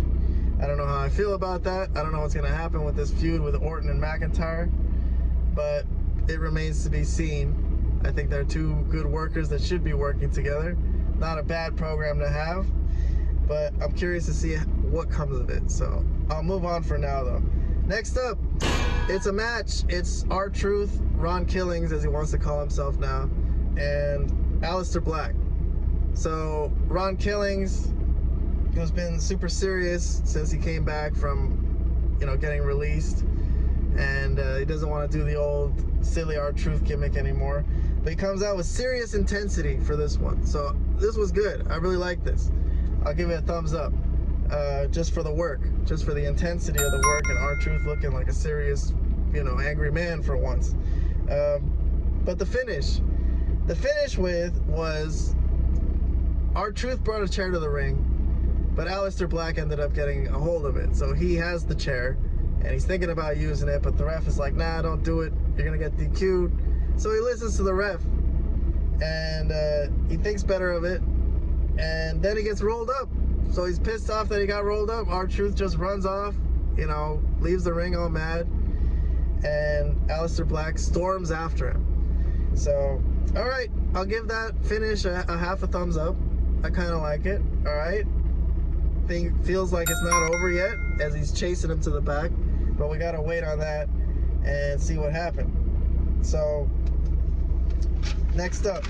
I don't know how I feel about that. I don't know what's going to happen with this feud with Orton and McIntyre, but it remains to be seen. I think they're two good workers that should be working together. Not a bad program to have, but I'm curious to see what comes of it. So I'll move on for now, though. Next up, it's a match. It's R-Truth, Ron Killings, as he wants to call himself now, and Aleister Black. So Ron Killings has been super serious since he came back from, you know, getting released, and he doesn't want to do the old silly R-Truth gimmick anymore. But he comes out with serious intensity for this one. So this was good. I really like this. I'll give it a thumbs up. Just for the work, just for the intensity of the work, and R-Truth looking like a serious you know, angry man for once. But the finish was R-Truth brought a chair to the ring, but Aleister Black ended up getting a hold of it. So he has the chair, and he's thinking about using it, but the ref is like, nah, don't do it. You're going to get DQ'd. So he listens to the ref, and he thinks better of it, and then he gets rolled up. So he's pissed off that he got rolled up. R-Truth just runs off, you know, leaves the ring all mad, and Aleister Black storms after him. So, all right, I'll give that finish a half a thumbs up. I kind of like it, all right? Feels like it's not over yet as he's chasing him to the back, but we got to wait on that and see what happened. So, next up.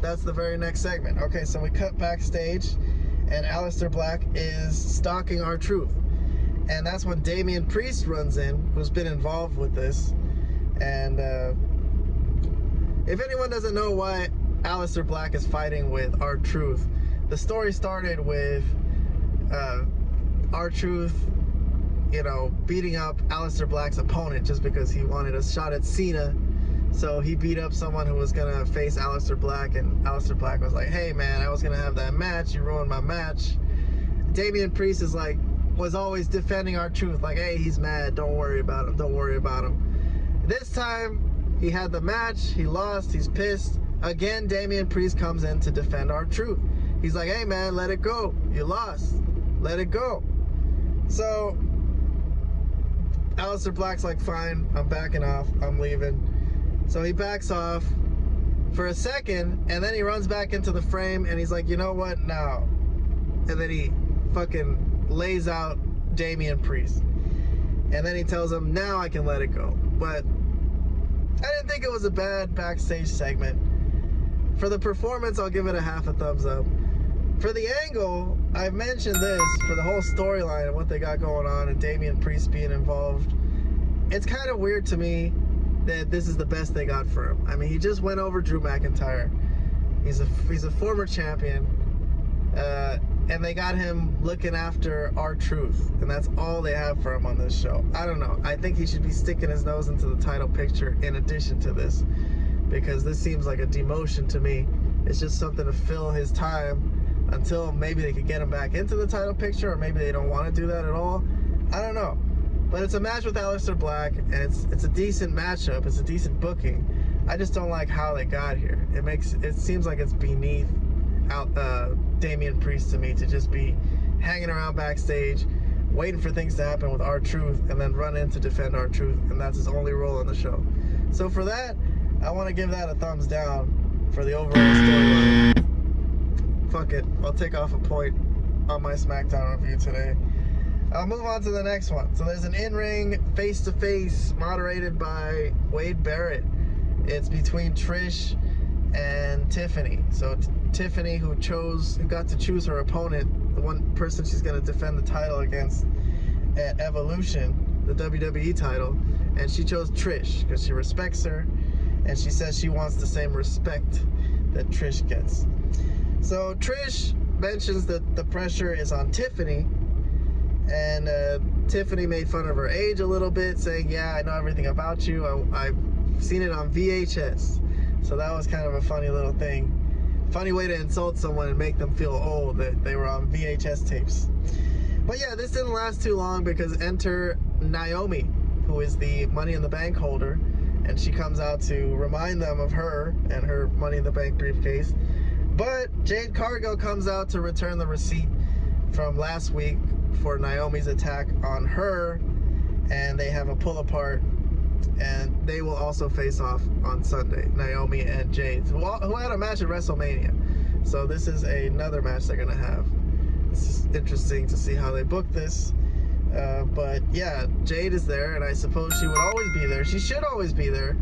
That's the very next segment. Okay, so we cut backstage, and Aleister Black is stalking R-Truth. And that's when Damian Priest runs in, who's been involved with this. And if anyone doesn't know why Aleister Black is fighting with R-Truth, the story started with R-Truth, you know, beating up Aleister Black's opponent just because he wanted a shot at Cena. So he beat up someone who was gonna face Aleister Black, and Aleister Black was like, hey man, I was gonna have that match, you ruined my match. Damian Priest was always defending R-Truth, like, hey, he's mad, don't worry about him, don't worry about him. This time, he had the match, he lost, he's pissed. Again, Damian Priest comes in to defend R-Truth. He's like, hey man, let it go, you lost, let it go. So, Aleister Black's like, fine, I'm backing off, I'm leaving. So he backs off for a second, and then he runs back into the frame, and he's like, you know what, no. And then he fucking lays out Damian Priest. And then he tells him, now I can let it go. But I didn't think it was a bad backstage segment. For the performance, I'll give it a half a thumbs up. For the angle, I've mentioned this, for the whole storyline and what they got going on, and Damian Priest being involved, it's kind of weird to me that this is the best they got for him. I mean, he just went over Drew McIntyre. He's a former champion, and they got him looking after R-Truth, and that's all they have for him on this show. I don't know. I think he should be sticking his nose into the title picture in addition to this, because this seems like a demotion to me. It's just something to fill his time until maybe they could get him back into the title picture, or maybe they don't want to do that at all. I don't know. But it's a match with Aleister Black, and it's a decent matchup. It's a decent booking. I just don't like how they got here. It seems like it's beneath Damian Priest to me to just be hanging around backstage, waiting for things to happen with R-Truth, and then run in to defend R-Truth, and that's his only role on the show. So for that, I want to give that a thumbs down for the overall storyline. Fuck it, I'll take off a point on my Smackdown review today. I'll move on to the next one. So there's an in-ring face-to-face moderated by Wade Barrett. It's between Trish and Tiffany. So Tiffany, who got to choose her opponent, the one person she's going to defend the title against at Evolution, the WWE title, and she chose Trish because she respects her, and she says she wants the same respect that Trish gets. So Trish mentions that the pressure is on Tiffany, and Tiffany made fun of her age a little bit, saying, yeah, I know everything about you. I've seen it on VHS. So that was kind of a funny little thing. Funny way to insult someone and make them feel old, that they were on VHS tapes. But yeah, this didn't last too long, because enter Naomi, who is the Money in the Bank holder, and she comes out to remind them of her and her Money in the Bank briefcase. But Jade Cargill comes out to return the receipt from last week for Naomi's attack on her, and they have a pull apart, and they will also face off on Sunday, Naomi and Jade, who had a match at WrestleMania. So this is another match they're gonna have. It's interesting to see how they book this, but yeah, Jade is there, and I suppose she would always be there. She should always be there.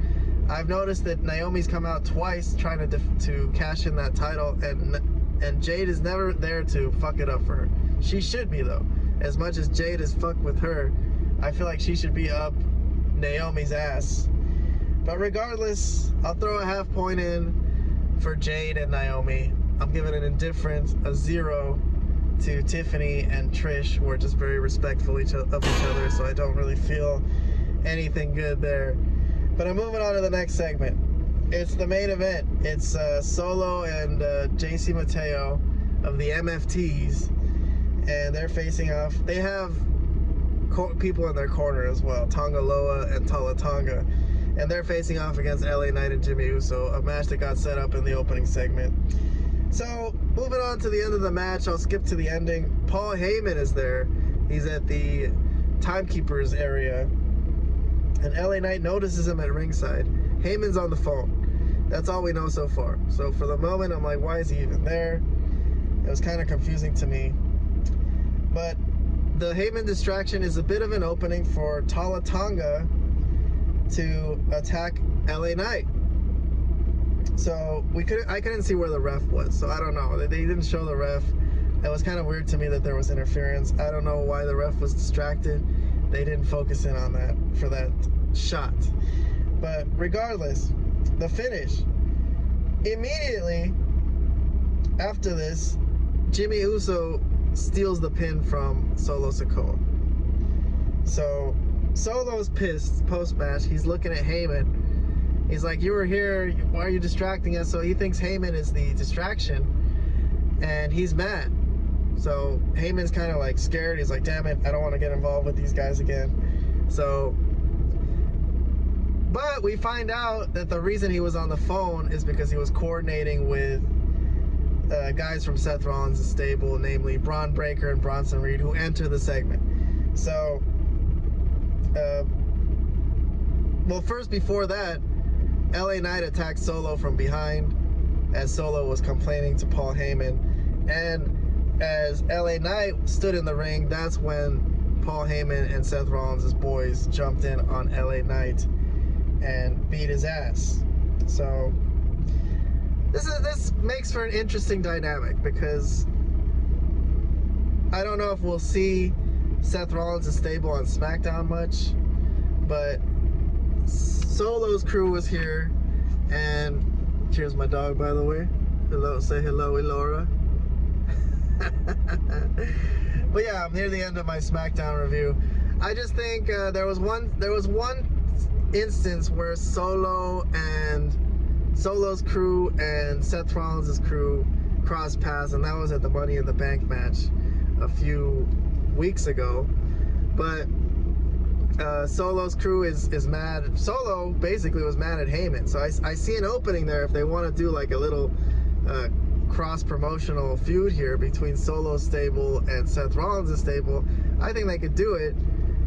I've noticed that Naomi's come out twice trying to cash in that title, and Jade is never there to fuck it up for her. She should be, though. As much as Jade is fucked with her, I feel like she should be up Naomi's ass. But regardless, I'll throw a half point in for Jade and Naomi. I'm giving it indifferent, a 0 to Tiffany and Trish, who are just very respectful of each other, so I don't really feel anything good there. But I'm moving on to the next segment. It's the main event. It's Solo and JC Mateo of the MFTs, and they're facing off. They have people in their corner as well, Tonga Loa and Tala Tonga, and they're facing off against LA Knight and Jimmy Uso, a match that got set up in the opening segment. So moving on to the end of the match, I'll skip to the ending. Paul Heyman is there. He's at the timekeepers area, and LA Knight notices him at ringside. Heyman's on the phone. That's all we know so far. So for the moment, I'm like, why is he even there? It was kind of confusing to me. But the Heyman distraction is a bit of an opening for Tala Tonga to attack LA Knight. So I couldn't see where the ref was, so I don't know. They didn't show the ref. It was kind of weird to me that there was interference. I don't know why the ref was distracted. They didn't focus in on that for that shot. But regardless, the finish. Immediately after this, Jimmy Uso steals the pin from Solo Sikoa. So Solo's pissed post-match. He's looking at Heyman. He's like, you were here, why are you distracting us? So he thinks Heyman is the distraction, and he's mad. So Heyman's kind of like scared. He's like, damn it, I don't want to get involved with these guys again. So, but we find out that the reason he was on the phone is because he was coordinating with guys from Seth Rollins' stable, namely Braun Breaker and Bronson Reed, who enter the segment. So, well, first before that, LA Knight attacked Solo from behind as Solo was complaining to Paul Heyman. And as LA Knight stood in the ring, that's when Paul Heyman and Seth Rollins' boys jumped in on LA Knight and beat his ass. So this makes for an interesting dynamic, because I don't know if we'll see Seth Rollins' stable on Smackdown much, but Solo's crew was here, and here's my dog, by the way. Hello, say hello, Elora. But yeah, I'm near the end of my Smackdown review. I just think there was one instance where Solo's crew and Seth Rollins' crew crossed paths, and that was at the Money in the Bank match a few weeks ago. But Solo's crew is mad. Solo basically was mad at Heyman. So I see an opening there if they want to do like a little cross-promotional feud here between Solo's stable and Seth Rollins' stable. I think they could do it.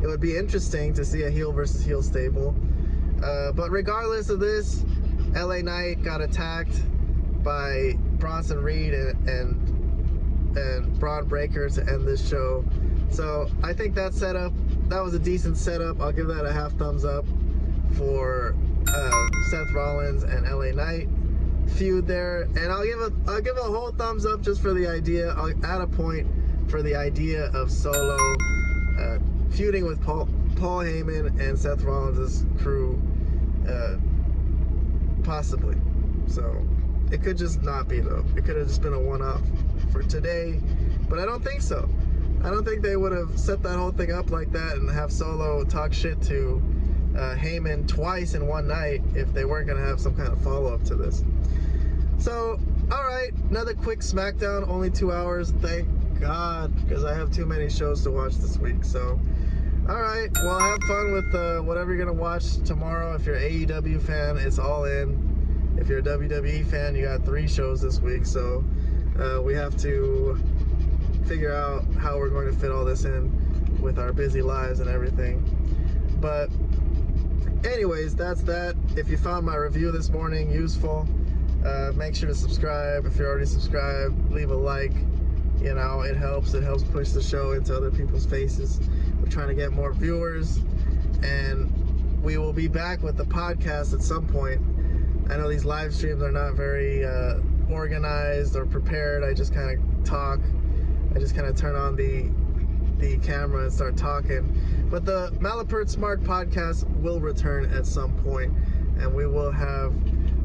It would be interesting to see a heel versus heel stable. But regardless of this, LA Knight got attacked by Bronson Reed and Braun Breaker to end this show. So I think that was a decent setup. I'll give that a half thumbs up for Seth Rollins and LA Knight feud there, and I'll give a whole thumbs up just for the idea. I'll add a point for the idea of Solo feuding with Paul Heyman and Seth Rollins' crew, possibly. So it could just not be, though. It could have just been a one-off for today, but I don't think so. I don't think they would have set that whole thing up like that and have Solo talk shit to Heyman twice in one night if they weren't going to have some kind of follow-up to this. So, alright, another quick Smackdown, only 2 hours, thank God, because I have too many shows to watch this week. So, alright, well, have fun with whatever you're going to watch tomorrow. If you're an AEW fan, it's all in. If you're a WWE fan, you got 3 shows this week, so we have to figure out how we're going to fit all this in with our busy lives and everything. But anyways, that's that. If you found my review this morning useful, make sure to subscribe. If you're already subscribed, leave a like. You know, it helps push the show into other people's faces. We're trying to get more viewers, and we will be back with the podcast at some point. I know these live streams are not very organized or prepared. I just kind of talk. I just kind of turn on the camera and start talking. But the Malapert Smart podcast will return at some point, and we will have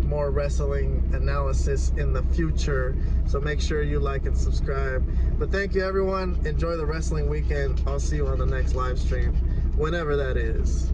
more wrestling analysis in the future. So make sure you like and subscribe. But thank you, everyone. Enjoy the wrestling weekend. I'll see you on the next live stream, whenever that is.